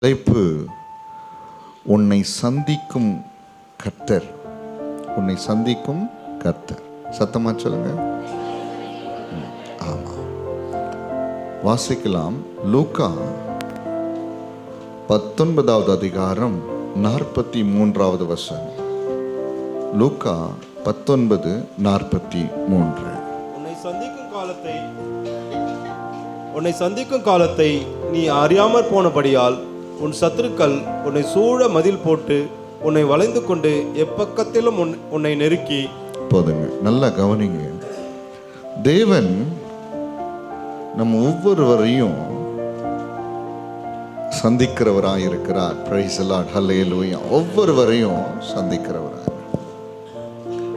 தலைப்பு உன்னை சந்திக்கும் கர்த்தர். உன்னை சந்திக்கும் கர்த்தர். சத்தமா சொல்லுங்க. ஆமா, வாசிக்கலாம். லூக்கா 19வது அதிகாரம் 43வது வசனம். லூக்கா 19:43. உன்னை சந்திக்கும் காலத்தை நீ அறியாமற் போனபடியால் உன் சத்துருக்கள் உன்னை சூழ மதில் போட்டு உன்னை வளைந்து கொண்டு எப்பக்கத்திலும் உன்னை நெருக்கி. போதுங்க, நல்லா கவனிங்க. தேவன் நம்ம ஒவ்வொருவரையும் சந்திக்கிறவராய் இருக்கிறார். பிரைஸ் தி லார்ட், ஹல்லேலூயா. ஒவ்வொருவரையும் சந்திக்கிறவராய்.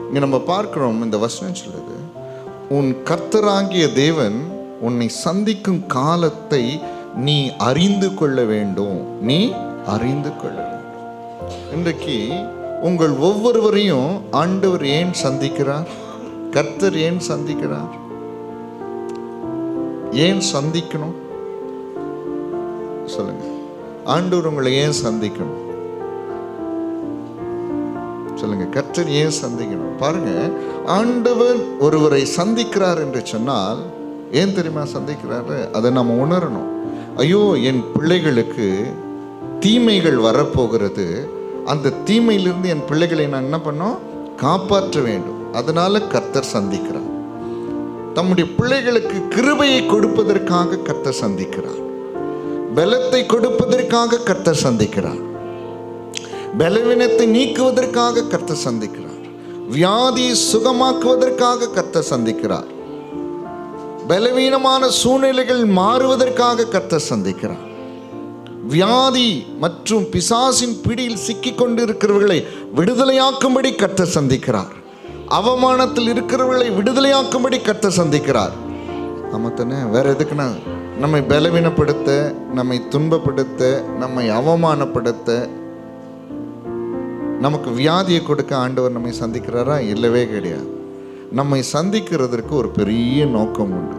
இங்க நம்ம பார்க்கிறோம், இந்த வசனம் சொல்லுது, உன் கர்த்தராகிய தேவன் உன்னை சந்திக்கும் காலத்தை நீ அறிந்து கொள்ள வேண்டும். நீ அறிந்து கொள்ள வேண்டும். இன்றைக்கு உங்கள் ஒவ்வொருவரையும் ஆண்டவர் ஏன் சந்திக்கிறார்? கர்த்தர் ஏன் சந்திக்கிறார்? ஏன் சந்திக்கணும் சொல்லுங்க. ஆண்டவர் உங்களை ஏன் சந்திக்கணும் சொல்லுங்க. கர்த்தர் ஏன் சந்திக்கணும்? பாருங்க, ஆண்டவர் ஒருவரை சந்திக்கிறார் என்று சொன்னால் ஏன் தெரியுமா சந்திக்கிறாரு? அதை நம்ம உணரணும். ஐயோ, என் பிள்ளைகளுக்கு தீமைகள் வரப்போகிறது, அந்த தீமையிலிருந்து என் பிள்ளைகளை நான் என்ன பண்ணோம்? காப்பாற்ற வேண்டும். அதனால கர்த்தர் சந்திக்கிறார். தம்முடைய பிள்ளைகளுக்கு கிருபையை கொடுப்பதற்காக கர்த்தர் சந்திக்கிறார். பலத்தை கொடுப்பதற்காக கர்த்தர் சந்திக்கிறார். பலவீனத்தை நீக்குவதற்காக கர்த்தர் சந்திக்கிறார். வியாதியை சுகமாக்குவதற்காக கர்த்தர் சந்திக்கிறார். பலவீனமான சூழ்நிலைகள் மாறுவதற்காக கர்த்தர் சந்திக்கிறார். வியாதி மற்றும் பிசாசின் பிடியில் சிக்கிக் கொண்டிருக்கிறவர்களை விடுதலையாக்கும்படி கர்த்தர் சந்திக்கிறார். அவமானத்தில் இருக்கிறவர்களை விடுதலையாக்கும்படி கர்த்தர் சந்திக்கிறார். ஆமாத்தானே? வேற எதுக்குன்னா நம்மை பலவீனப்படுத்த, நம்மை துன்பப்படுத்த, நம்மை அவமானப்படுத்த, நமக்கு வியாதியை கொடுக்க ஆண்டவர் நம்மை சந்திக்கிறாரா? இல்லவே கிடையாது. நம்மை சந்திக்கிறதற்கு ஒரு பெரிய நோக்கம் உண்டு.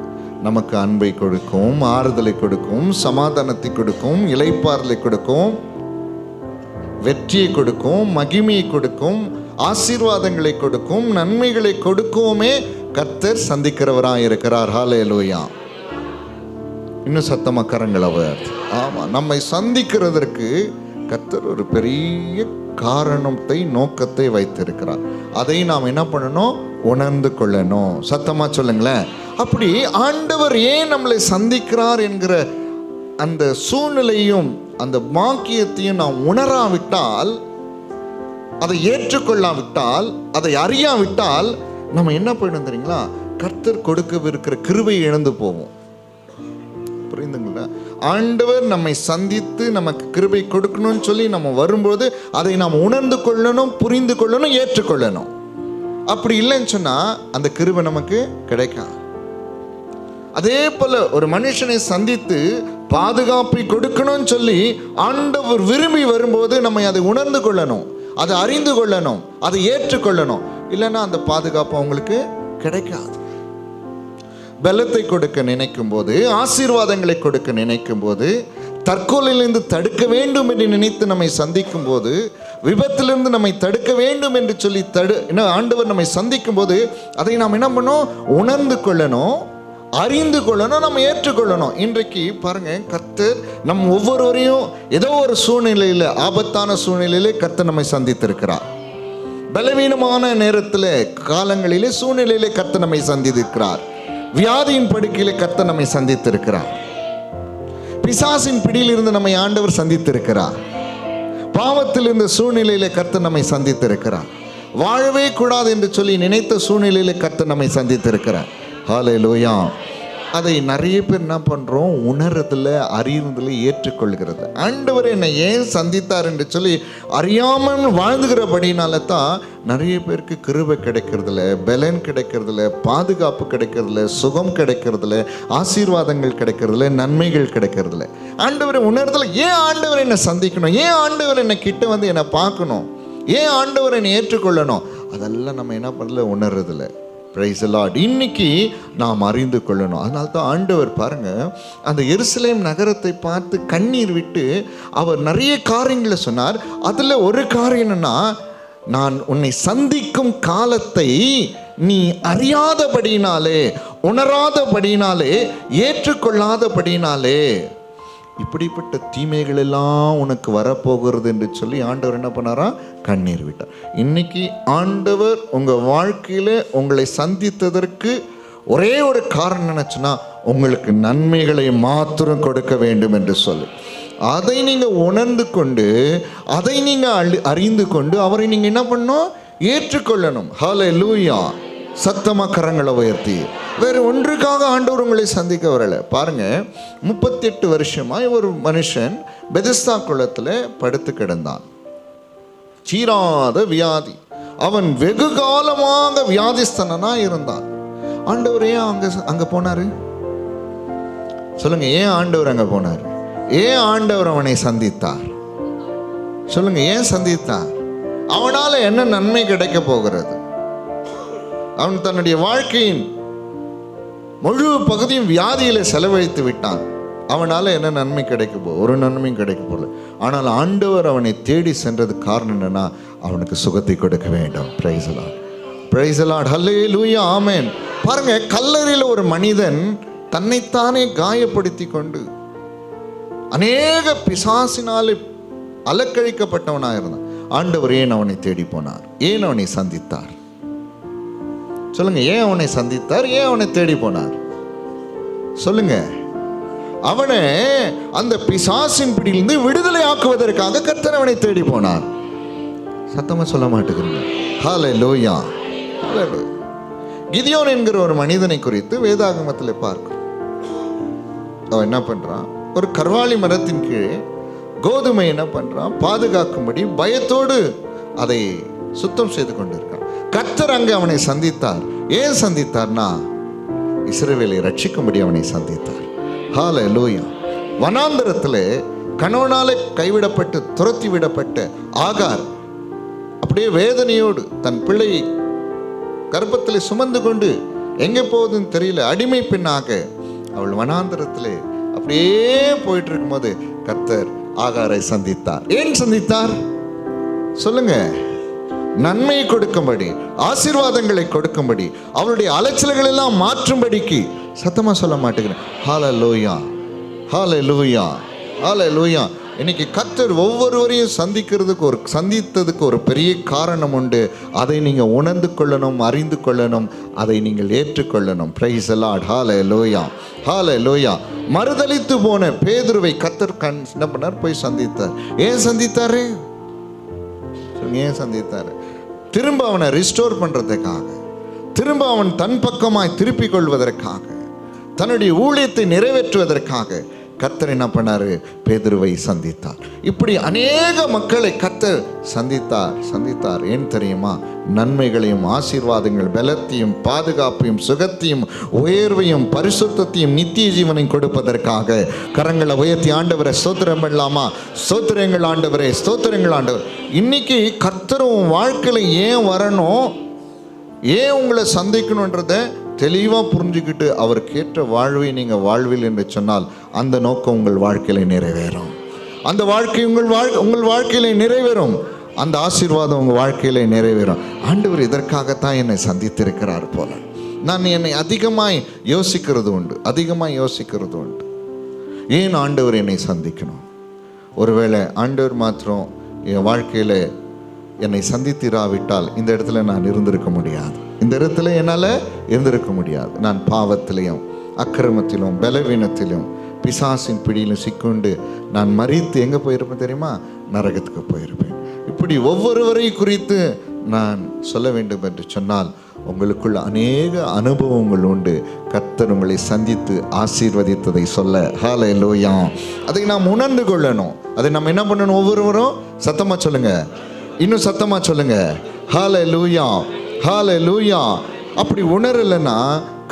நமக்கு அன்பை கொடுக்கும், ஆறுதலை கொடுக்கும், சமாதானத்தை கொடுக்கும், இளைப்பாறுதலை கொடுக்கும், வெற்றியை கொடுக்கும், மகிமையை கொடுக்கும், ஆசீர்வாதங்களை கொடுக்கும், நன்மைகளை கொடுக்குமே கர்த்தர் சந்திக்கிறவராக இருக்கிறார். ஹல்லேலூயா. இன்னும் சத்தமா கரங்கள் அவர். ஆமா, நம்மை சந்திக்கிறதற்கு கர்த்தர் ஒரு பெரிய காரணத்தை, நோக்கத்தை வைத்திருக்கிறார். அதை நாம் என்ன பண்ணணும்? உணர்ந்து கொள்ளணும். சத்தமா சொல்லுங்களேன். அப்படி ஆண்டவர் ஏன் நம்மளை சந்திக்கிறார் என்கிற அந்த சூழ்நிலையும் அந்த பாக்கியத்தையும் நாம் உணராவிட்டால், அதை ஏற்றுக்கொள்ளாவிட்டால், அதை அறியாவிட்டால் நம்ம என்ன பண்ணணும் தெரியுங்களா? கர்த்தர் கொடுக்கவிருக்கிற கிருபையை இழந்து போவோம். புரியுதுங்களா? ஆண்டவர் நம்மை சந்தித்து நமக்கு கிருபை கொடுக்கணும்னு சொல்லி நம்ம வரும்போது அதை நாம் உணர்ந்து கொள்ளணும், புரிந்து கொள்ளணும், ஏற்றுக்கொள்ளணும். அப்படி இல்லைன்னு சொன்னா அந்த கிருபை நமக்கு கிடைக்காது. அதே போல ஒரு மனுஷனை சந்தித்து பாதுகாப்பை கொடுக்கணும்னு சொல்லி ஆண்டவர் விரும்பி வரும்போது நம்ம அதை உணர்ந்து கொள்ளணும், அதை அறிந்து கொள்ளணும், அதை ஏற்றுக்கொள்ளணும். இல்லைன்னா அந்த பாதுகாப்பு அவங்களுக்கு கிடைக்காது. பலத்தை கொடுக்க நினைக்கும் போது, ஆசீர்வாதங்களை கொடுக்க நினைக்கும் போது, தற்கொலையிலிருந்து தடுக்க வேண்டும் என்று நினைத்து நம்மை சந்திக்கும் போது, விபத்திலிருந்து நம்மை தடுக்க வேண்டும் என்று சொல்லி ஆண்டவர் நம்மை சந்திக்கும் போது அதை நாம் என்ன பண்ணணும்? உணர்ந்து கொள்ளணும், அறிந்து கொள்ளணும், நம்ம ஏற்றுக்கொள்ளணும். இன்றைக்கு பாருங்க, கர்த்தர் நம் ஒவ்வொருவரையும் ஏதோ ஒரு சூழ்நிலையில், ஆபத்தான சூழ்நிலையிலே கர்த்தர் நம்மை சந்தித்திருக்கிறார். பலவீனமான நேரத்தில், காலங்களிலே, சூழ்நிலையிலே கர்த்தர் நம்மை சந்தித்திருக்கிறார். வியாதியின் படுக்கையிலே கர்த்தர் நம்மை சந்தித்திருக்கிறார். பிசாசின் பிடியில் இருந்து நம்மை ஆண்டவர் சந்தித்திருக்கிறார். பாவத்தில் இருந்த சூழ்நிலையிலே கர்த்தர் நம்மை சந்தித்திருக்கிறார். வாழவே கூடாது என்று சொல்லி நினைத்த சூழ்நிலையிலே கர்த்தர் நம்மை சந்தித்திருக்கிறார். ஹல்லேலூயா. அதை நிறைய பேர் என்ன பண்றோம்? உணர்றதுல, அறியறதுல, ஏற்றுக்கொள்கிறது. ஆண்டவர் என்னை ஏன் சந்தித்தார் என்று சொல்லி அறியாமல் வாழ்ந்துகிறபடினால தான் நிறைய பேருக்கு கிருபை கிடைக்கிறதில்ல, பலன் கிடைக்கிறதில்ல, பாதுகாப்பு கிடைக்கிறதில்ல, சுகம் கிடைக்கிறதில்ல, ஆசீர்வாதங்கள் கிடைக்கிறதில்ல, நன்மைகள் கிடைக்கிறதில்ல. ஆண்டவரை உணர்றதுல, ஏன் ஆண்டவர் என்னை சந்திக்கணும்? ஏன் ஆண்டவர் என்னை கிட்ட வந்து என்னை பார்க்கணும்? ஏன் ஆண்டவர் என்னை ஏற்றுக்கொள்ளணும்? அதெல்லாம் நம்ம என்ன பண்ணல, உணர்றதில்ல. Price the Lord. இன்னைக்கு நாம் அறிந்து கொள்ளணும். அதனால தான் ஆண்டவர் பாருங்க, அந்த எருசலேம் நகரத்தை பார்த்து கண்ணீர் விட்டு அவர் நிறைய காரியங்களை சொன்னார். அதில் ஒரு காரியம் என்னன்னா, நான் உன்னை சந்திக்கும் காலத்தை நீ அறியாதபடினாலே, உணராதபடினாலே, ஏற்றுக்கொள்ளாதபடினாலே இப்படிப்பட்ட தீமைகள் எல்லாம் உனக்கு வரப்போகிறது என்று சொல்லி ஆண்டவர் என்ன பண்ணாரா? கண்ணீர் விட்டார். இன்னைக்கு ஆண்டவர் உங்கள் வாழ்க்கையில் உங்களை சந்தித்ததற்கு ஒரே ஒரு காரணம் நினச்சுன்னா, உங்களுக்கு நன்மைகளை மாத்திரம் கொடுக்க வேண்டும் என்று சொல்லி, அதை நீங்கள் உணர்ந்து கொண்டு, அதை நீங்கள் அறிந்து கொண்டு அவரை நீங்கள் என்ன பண்ணணும்? ஏற்றுக்கொள்ளணும். ஹல்லேலூயா. சத்தமாக கரங்களை உயர்த்தி. வேறு ஒன்றுக்காக ஆண்டவர் உங்களை சந்திக்க வரலை. பாருங்க, 38 வருஷமாய் ஒரு மனுஷன் பெதஸ்தா குளத்தில் படுத்து கிடந்தான். சீராத வியாதி. அவன் வெகு காலமாக வியாதிஸ்தனா இருந்தான். ஆண்டவர் ஏன் அங்க போனாரு? சொல்லுங்க, ஏன் ஆண்டவர் அங்க போனார்? ஏன் ஆண்டவர் அவனை சந்தித்தார்? சொல்லுங்க, ஏன் சந்தித்தார்? அவனால என்ன நன்மை கிடைக்க போகிறது? அவன் தன்னுடைய வாழ்க்கையின் முழு பகுதியும் வியாதியில செலவழித்து விட்டான். அவனால என்ன நன்மை கிடைக்க ஒரு நன்மையும் கிடைக்க போகல. ஆனால் ஆண்டவர் அவனை தேடி சென்றது காரணம் என்னன்னா, அவனுக்கு சுகத்தை கொடுக்க வேண்டும். Praise the Lord, praise the Lord, hallelujah, amen. பாருங்க, கல்லறையில் ஒரு மனிதன் தன்னைத்தானே காயப்படுத்தி கொண்டு அநேக பிசாசினாலே அலக்கழிக்கப்பட்டவனாக இருந்தான். ஆண்டவர் ஏன் அவனை தேடி போனார்? ஏன் அவனை சந்தித்தார்? சொல்லுங்க, ஏன் அவனை சந்தித்தார்? ஏன் அவனை தேடி போனார்? சொல்லுங்க. அவனை அந்த பிசாசின் பிடியிலிருந்து விடுதலை ஆக்குவதற்காக கர்த்தர் அவனை தேடி போனார். சத்தமா சொல்ல மாட்டேங்கிறீங்க. ஹல்லேலூயா, ஹல்லேலூயா. கிதியோன் என்கிற ஒரு மனிதனை குறித்து வேதாகமத்தில் பார்க்கிறோம். அவன் என்ன பண்றான்? ஒரு கர்வாலி மரத்தின் கீழே கோதுமை என்ன பண்றான்? பாதுகாக்கும்படி பயத்தோடு அதை சுத்தம் செய்து கொண்டிருக்கான். கர்த்தர் அங்கே அவனை சந்தித்தார். ஏன் சந்தித்தார்னா, இஸ்ரவேலை ரட்சிக்கும்படி அவனை சந்தித்தார். ஹல்லேலூயா. வனாந்தரத்தில் கணவனாலே கைவிடப்பட்டு துரத்தி விடப்பட்ட ஆகார் அப்படியே வேதனையோடு தன் பிள்ளையை கர்ப்பத்தில் சுமந்து கொண்டு எங்கே போகுதுன்னு தெரியல, அடிமை பெண்ணாக அவள் வனாந்தரத்தில் அப்படியே போயிட்டு இருக்கும்போது கர்த்தர் ஆகாரை சந்தித்தார். ஏன் சந்தித்தார்? சொல்லுங்க. நன்மை கொடுக்கும்படி, ஆசீர்வாதங்களை கொடுக்கும்படி, அவளுடைய அலைச்சல்கள் எல்லாம் மாற்றும்படிக்கு. சத்தமா சொல்ல மாட்டேங்கிறேன். ஹல்லேலூயா, ஹல்லேலூயா, ஹல்லேலூயா. இன்னைக்கு கர்த்தர் ஒவ்வொருவரையும் சந்தித்ததுக்கு ஒரு பெரிய காரணம் உண்டு. அதை நீங்கள் உணர்ந்து கொள்ளணும், அறிந்து கொள்ளணும், அதை நீங்கள் ஏற்றுக்கொள்ளணும். பிரைஸ் தி லார்ட், ஹல்லேலூயா, ஹல்லேலூயா. மறுதலித்து போன பேதுருவை கர்த்தர் என்ன பண்ணார்? போய் சந்தித்தார். ஏன் சந்தித்தாரு? ஏன் சந்தித்தார்? திரும்ப அவனை ரிஸ்டோர் பண்றதுக்காக, திரும்ப அவன் தன் பக்கமாய் திருப்பிக் கொள்வதற்காக, தன்னுடைய ஊழியத்தை நிறைவேற்றுவதற்காக கர்த்தர் என்ன பண்ணாரு? பேதுருவை சந்தித்தார். இப்படி அநேக மக்களை கர்த்தர் சந்தித்தார். ஏன் தெரியுமா? நன்மைகளையும் ஆசீர்வாதங்கள், பலத்தையும் பாதுகாப்பையும் சுகத்தையும் உயர்வையும் பரிசுத்தையும் நித்திய ஜீவனையும் கொடுப்பதற்காக. கரங்களை உயர்த்தி ஆண்டவரை ஸ்தோத்திரம் பண்ணலாமா? ஸ்தோத்திரங்கள் ஆண்டவரே, ஸ்தோத்திரங்கள் ஆண்டவர். இன்னைக்கு கர்த்தரும் வாழ்க்கையில் ஏன் வரணும், ஏன் உங்களை சந்திக்கணுன்றத தெளிவாக புரிஞ்சுக்கிட்டு அவருக்கேற்ற வாழ்வை நீங்கள் வாழ்வில் என்று சொன்னால் அந்த நோக்கம் உங்கள் வாழ்க்கையில் நிறைவேறும். அந்த வாழ்க்கை உங்கள் வாழ்க்கையில நிறைவேறும். அந்த ஆசீர்வாதம் உங்கள் வாழ்க்கையில நிறைவேறும். ஆண்டவர் இதற்காகத்தான் என்னை சந்தித்திருக்கிறார் போல. நான் என்னை அதிகமாய் யோசிக்கிறது உண்டு. ஏன் ஆண்டவர் என்னை சந்திக்கணும்? ஒருவேளை ஆண்டவர் மாத்திரம் என் வாழ்க்கையில் என்னை சந்தித்திராவிட்டால் இந்த இடத்துல நான் இருந்திருக்க முடியாது. இந்த இடத்துல என்னால் இருந்திருக்க முடியாது. நான் பாவத்திலையும் அக்கிரமத்திலும் பலவீனத்திலும் பிசாசின் பிடியிலும் சிக்கொண்டு நான் மரித்து எங்கே போயிருப்பேன் தெரியுமா? நரகத்துக்கு போயிருப்பேன். இப்படி ஒவ்வொருவரை குறித்து நான் சொல்ல வேண்டும் என்று சொன்னால் உங்களுக்குள்ள அநேக அனுபவங்கள் உண்டு. கர்த்தர் உங்களை சந்தித்து ஆசீர்வதித்ததை சொல்ல. ஹல்லேலூயா. அதை நாம் உணர்ந்து கொள்ளணும். அதை நம்ம என்ன பண்ணணும்? ஒவ்வொருவரும் சத்தமாக சொல்லுங்க, இன்னும் சத்தமாக சொல்லுங்க. ஹல்லேலூயா, ஹல்லேலூயா. அப்படி உணரலைன்னா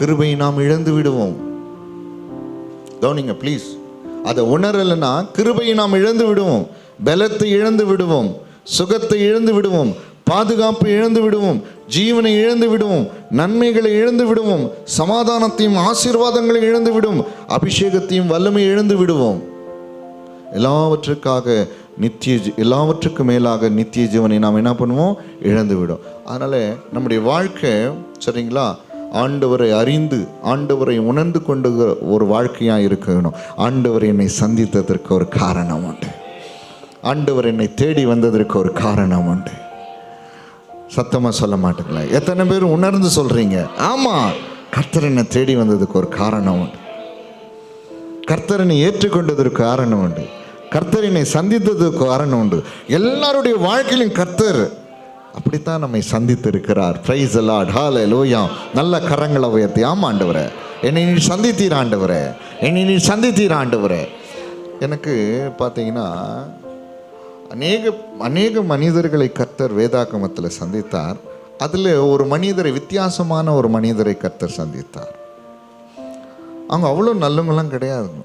கிருபையை நாம் இழந்து விடுவோம். கவனிங்க ப்ளீஸ். அதை உணரலைன்னா கிருபையை நாம் இழந்து விடுவோம், பலத்தை இழந்து விடுவோம், சுகத்தை இழந்து விடுவோம், பாதுகாப்பு இழந்து விடுவோம், ஜீவனை இழந்து விடுவோம், நன்மைகளை இழந்து விடுவோம், சமாதானத்தையும் ஆசீர்வாதங்களை இழந்து விடும், அபிஷேகத்தையும் வல்லமை இழந்து விடுவோம். எல்லாவற்றுக்கும் மேலாக நித்திய ஜீவனை நாம் என்ன பண்ணுவோம்? இழந்து விடும். அதனால் நம்முடைய வாழ்க்கை சரிங்களா, ஆண்டவரை அறிந்து ஆண்டவரை உணர்ந்து கொண்டு ஒரு வாழ்க்கையாக இருக்கணும். ஆண்டவர் என்னை சந்தித்ததற்கு ஒரு காரணம் உண்டு. ஆண்டவர் என்னை தேடி வந்ததற்கு ஒரு காரணம் உண்டு. சத்தமாக சொல்ல மாட்டேங்களா? எத்தனை பேர் உணர்ந்து சொல்கிறீங்க? ஆமாம், கர்த்தர் என்னை தேடி வந்ததுக்கு ஒரு காரணம் உண்டு. கர்த்தர் என்னை ஏற்றுக்கொண்டதற்கு காரணம் உண்டு. கர்த்தர் என்னை சந்தித்ததுக்கு காரணம் உண்டு. எல்லாருடைய வாழ்க்கையிலும் கர்த்தர் அப்படித்தான் நம்மை சந்தித்து இருக்கிறார். பிரைஸ் தி லார்ட், ஹல்லேலூயா. நல்ல கரங்களை உயர்த்தி, ஆமாம் ஆண்டவரே, என்னை நீ சந்தித்தீர் ஆண்டவரே, என்னை நீ சந்தித்தீர் ஆண்டவரே. எனக்கு பார்த்தீங்கன்னா அநேக மனிதர்களை கர்த்தர் வேதாகமத்தில் சந்தித்தார். அதில் ஒரு மனிதரை, வித்தியாசமான ஒரு மனிதரை கர்த்தர் சந்தித்தார். அவங்க அவ்வளோ நல்லவங்களாம் கிடையாதுங்க,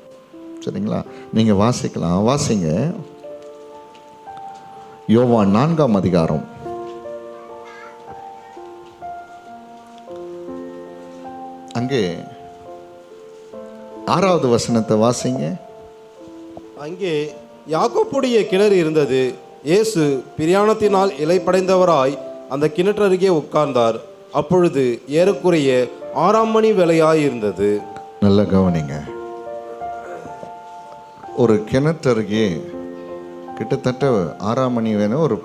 சரிங்களா? நீங்கள் வாசிக்கலாம், வாசிங்க. யோவான் 4ஆம் அதிகாரம் அங்கே 6வது வசனத்தை வாசிங்க. அங்கே யாக்கோப்புடைய கிணறு இருந்தது. இயேசு பிரயாணத்தினால் இலைப்படைந்தவராய் அந்த கிணற்றருகே உட்கார்ந்தார். அப்பொழுது ஏறக்குறைய 6ஆம் மணி வேளையாய் இருந்தது. நல்ல கவனிங்க. ஒரு கிணற்றருகே கிட்டத்தட்ட 6ஆம் மணி வேணும், ஒரு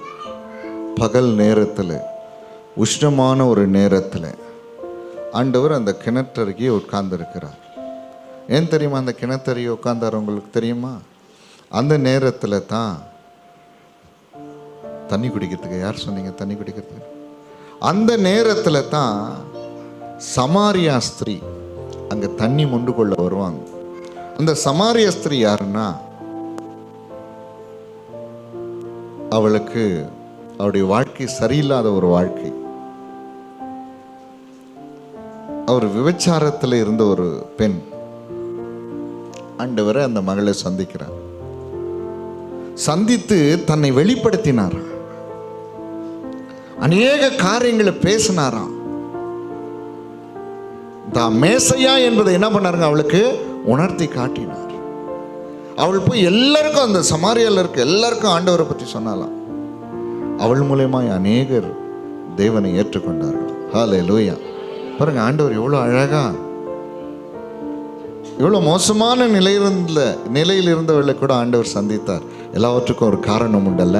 பகல் நேரத்தில், உஷ்ணமான ஒரு நேரத்தில் ஆண்டவர் அந்த கிணற்றருகே உட்கார்ந்துருக்கிறார். ஏன் தெரியுமா அந்த கிணற்றருகே உட்கார்ந்தார்? உங்களுக்கு தெரியுமா? அந்த நேரத்தில் தான் தண்ணி குடிக்கிறதுக்கு, யார் சொன்னீங்க தண்ணி குடிக்கிறதுக்கு? அந்த நேரத்தில் தான் சமாரியா ஸ்திரீ அங்கே தண்ணி மொண்டு கொள்ள வருவாங்க. அந்த சமாரியா ஸ்திரீ யாருன்னா, அவளுக்கு அவருடைய வாழ்க்கை சரியில்லாத ஒரு வாழ்க்கை. அவர் விபச்சாரத்தில் இருந்த ஒரு பெண். ஆண்டவரை அந்த மகளை சந்திக்கிறார். சந்தித்து தன்னை வெளிப்படுத்தினார். அநேக காரியங்களை பேசினாராம். தான் மேசையா என்பதை என்ன பண்ணாருங்க, அவளுக்கு உணர்த்தி காட்டினார். அவள் போய் எல்லாருக்கும், அந்த சமாரியால இருக்க எல்லாருக்கும் ஆண்டவரை பற்றி சொன்னாலாம். அவள் மூலமாய் அநேகர் தேவனை ஏற்றுக்கொண்டார்கள். ஹல்லேலூயா. பாருங்க, ஆண்டவர் எவ்வளோ அழகா, எவ்வளோ மோசமான நிலையில் இருந்தவர்களை கூட ஆண்டவர் சந்தித்தார். எல்லாவற்றுக்கும் ஒரு காரணம் உண்டல்ல,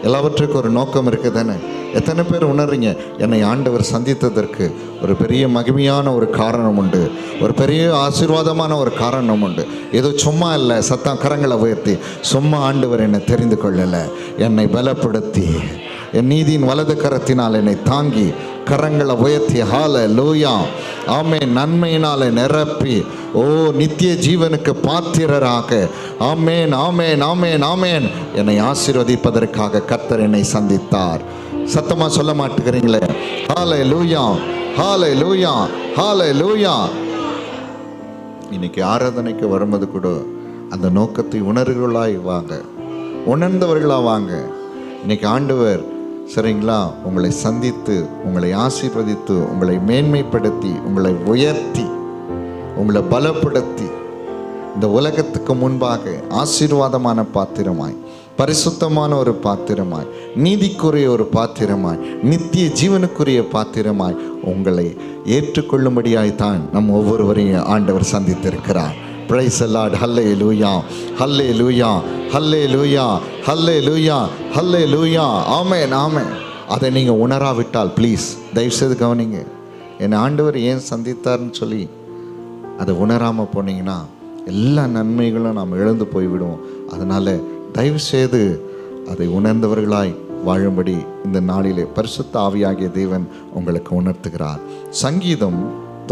எல்லாவற்றுக்கும் ஒரு நோக்கம் இருக்குது தானே? எத்தனை பேர் உணர்றீங்க, என்னை ஆண்டவர் சந்தித்ததற்கு ஒரு பெரிய மகிமையான ஒரு காரணம் உண்டு, ஒரு பெரிய ஆசீர்வாதமான ஒரு காரணம் உண்டு. ஏதோ சும்மா இல்லை, சத்தம் கரங்களை உயர்த்தி, சும்மா ஆண்டவர் என்னை தெரிந்து கொள்ளலை, என்னை பலப்படுத்தி என் நீதியின் வலது கரத்தினால் என்னை தாங்கி கரங்களை உயர்த்தி ஹல்லேலூயா ஆமென் நன்மையினாலே நிரப்பி நித்திய ஜீவனுக்கு பாத்திரராக ஆமென் ஆமென் ஆமென் ஆமென் என்னை ஆசீர்வதிப்பதற்காக கர்த்தர் என்னை சந்தித்தார். சத்தமா சொல்ல மாட்டேங்கிறீங்களே? ஹல்லேலூயா ஹல்லேலூயா ஹல்லேலூயா. இன்னைக்கு ஆராதனைக்கு வரும்போது கூட அந்த நோக்கத்தை உணர்ந்தவர்களாக வாங்க. இன்னைக்கு ஆண்டவர் சரிங்களா உங்களை சந்தித்து, உங்களை ஆசீர்வதித்து, உங்களை மேன்மைப்படுத்தி, உங்களை உயர்த்தி, உங்களை பலப்படுத்தி இந்த உலகத்துக்கு முன்பாக ஆசீர்வாதமான பாத்திரமாய், பரிசுத்தமான ஒரு பாத்திரமாய், நீதிக்குரிய ஒரு பாத்திரமாய், நித்திய ஜீவனுக்குரிய பாத்திரமாய் உங்களை ஏற்றுக்கொள்ளும்படியாய்த்தான் நம் ஒவ்வொருவரையும் ஆண்டவர் சந்தித்திருக்கிறார். Praise the Lord. Hallelujah. Hallelujah. Hallelujah. Hallelujah. Hallelujah. Amen. Amen. அதை நீங்கள் உணராவிட்டால் ப்ளீஸ் தயவுசெய்து கவனிங்க. என்னை ஆண்டவர் ஏன் சந்தித்தார்னு சொல்லி அதை உணராமல் போனீங்கன்னா எல்லா நன்மைகளும் நாம் இழந்து போய்விடுவோம். அதனால் தயவுசெய்து அதை உணர்ந்தவர்களாய் வாழும்படி இந்த நாளிலே பரிசுத்த ஆவியாகிய தேவன் உங்களுக்கு உணர்த்துகிறார். சங்கீதம்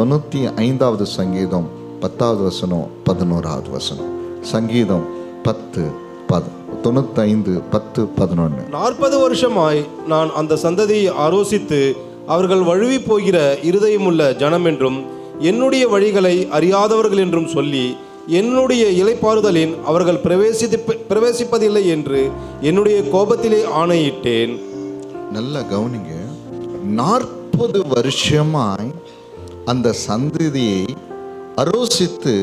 95வது சங்கீதம் 10வது வசனம் 11வது வசனம். சங்கீதம் 95 10 11. 40 வருஷமாய் நான் அந்த சந்ததியை ஆலோசித்து அவர்கள் வழுவி போகிற இருதயமுள்ள ஜனம் என்றும் என்னுடைய வழிகளை அறியாதவர்கள் என்றும் சொல்லி என்னுடைய இளைப்பாறுதலின் அவர்கள் பிரவேசிப்பதில்லை என்று என்னுடைய கோபத்திலே ஆணையிட்டேன். நல்ல கவனிங்க. 40 40 வருஷமாய் அந்த சந்ததியை அரோசித்து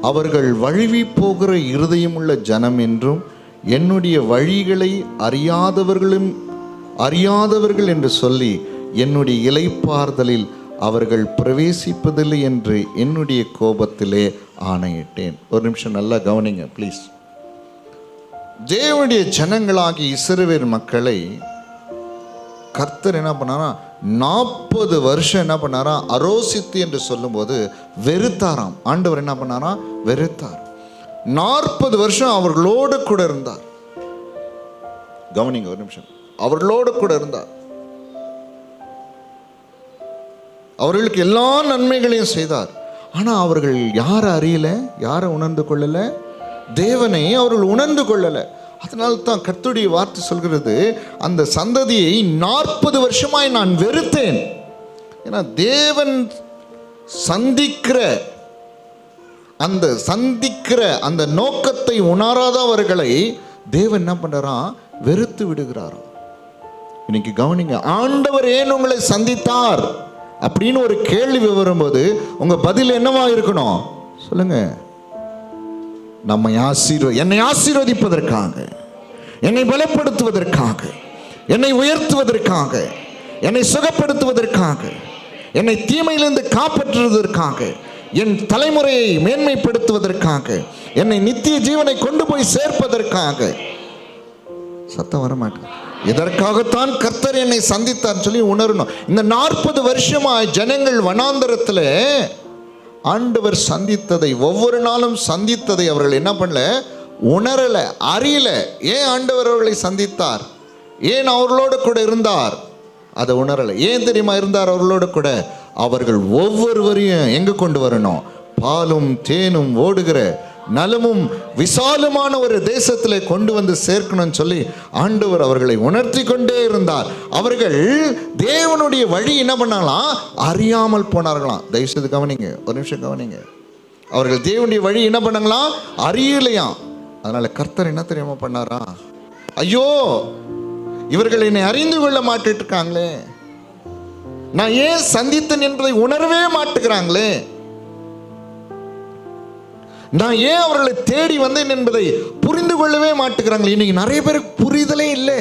அவர்கள் வழுவி போகிற இருதயமுள்ள ஜனம் என்றும் என்னுடைய வழிகளை அறியாதவர்கள் என்று சொல்லி என்னுடைய இளைப்பாறுதலில் அவர்கள் பிரவேசிப்பதில்லை என்று என்னுடைய கோபத்திலே ஆணையிட்டேன். ஒரு நிமிஷம் நல்லா கவனிங்க ப்ளீஸ். தேவனுடைய ஜனங்களாகி இஸ்ரவேல் மக்களை கர்த்தர் என்ன பண்ணாரா, 40 வருஷம் என்ன பண்ணாரா, அரோசித்து என்று சொல்லும்போது வெறுத்தாராம். ஆண்டவர் என்ன பண்ணாரா, வெறுத்தார். 40 வருஷம் அவர்களோடு கூட இருந்தார். கவனிங்க ஒரு நிமிஷம், அவர்களோடு கூட இருந்தார். அவர்களுக்கு எல்லா நன்மைகளையும் செய்தார். ஆனால் அவர்கள் யாரை அறியல, யாரை உணர்ந்து கொள்ளல, தேவனை அவர்கள் உணர்ந்து கொள்ளல. அதனால தான் கர்த்தருடைய வார்த்தை சொல்கிறது, அந்த சந்ததியை 40 வருஷமாய் நான் வெறுத்தேன். ஏன்னா தேவன் சந்திக்கிற அந்த நோக்கத்தை உணராதவர்களை தேவன் என்ன பண்றாரா, வெறுத்து விடுகிறாராம். இன்னைக்கு கவனிங்க, ஆண்டவர் ஏன் உங்களை சந்தித்தார் அப்படின்னு ஒரு கேள்வி வரும்போது உங்க பதில் என்னவா இருக்கணும் சொல்லுங்க. என்னை ஆசீர்வதிப்பதற்காக, என்னை பலப்படுத்துவதற்காக, என்னை உயர்த்துவதற்காக, என்னை சுகப்படுத்துவதற்காக, என்னை தீமையிலிருந்து காப்பாற்றுவதற்காக, என் தலைமுறையை மேன்மைப்படுத்துவதற்காக, என்னை நித்திய ஜீவனை கொண்டு போய் சேர்ப்பதற்காக. சத்தம் வரமாட்டேன். இதற்காகத்தான் கர்த்தர் என்னை சந்தித்தார் சொல்லி உணரணும். இந்த 40 வருஷமாய் ஜனங்கள் வனாந்தரத்தில் ஆண்டவர் சந்தித்ததை, ஒவ்வொரு நாளும் சந்தித்ததை அவர்கள் என்ன பண்ணல, உணரல, அறியல. ஏன் ஆண்டவர் அவர்களை சந்தித்தார், ஏன் அவர்களோடு கூட இருந்தார், அதை உணரல. ஏன் தெரியுமா இருந்தார் அவர்களோடு கூட? அவர்கள் ஒவ்வொருவரையும் எங்க கொண்டு வரணும், பாலும் தேனும் ஓடுகிற நலமும் விசாலமான ஒரு தேசத்திலே கொண்டு வந்து சேர்க்கணும்னு சொல்லி ஆண்டவர் அவர்களை உணர்த்தி கொண்டே இருந்தார். அவர்கள் தேவனுடைய வழி என்ன பண்ணாங்களாம், அறியாமல் போனார்களாம். தயவுசெய்து கவனிங்க, ஒரு நிமிஷம் கவனிங்க. அவர்கள் தேவனுடைய வழி என்ன பண்ணாங்களாம், அறியலையாம். அதனால கர்த்தர் என்ன தெரியாம பண்ணாரா, ஐயோ இவர்கள் என்னை அறிந்து கொள்ள மாட்டிட்டு இருக்காங்களே, நான் ஏன் சந்தித்தேன் என்பதை உணரவே மாட்டுகிறாங்களே, நான் ஏன் அவர்களை தேடி வந்தேன் என்பதை புரிந்து கொள்ளவே மாட்டுகிறாங்களே. இன்னைக்கு நிறைய பேருக்கு புரிதலே இல்லை,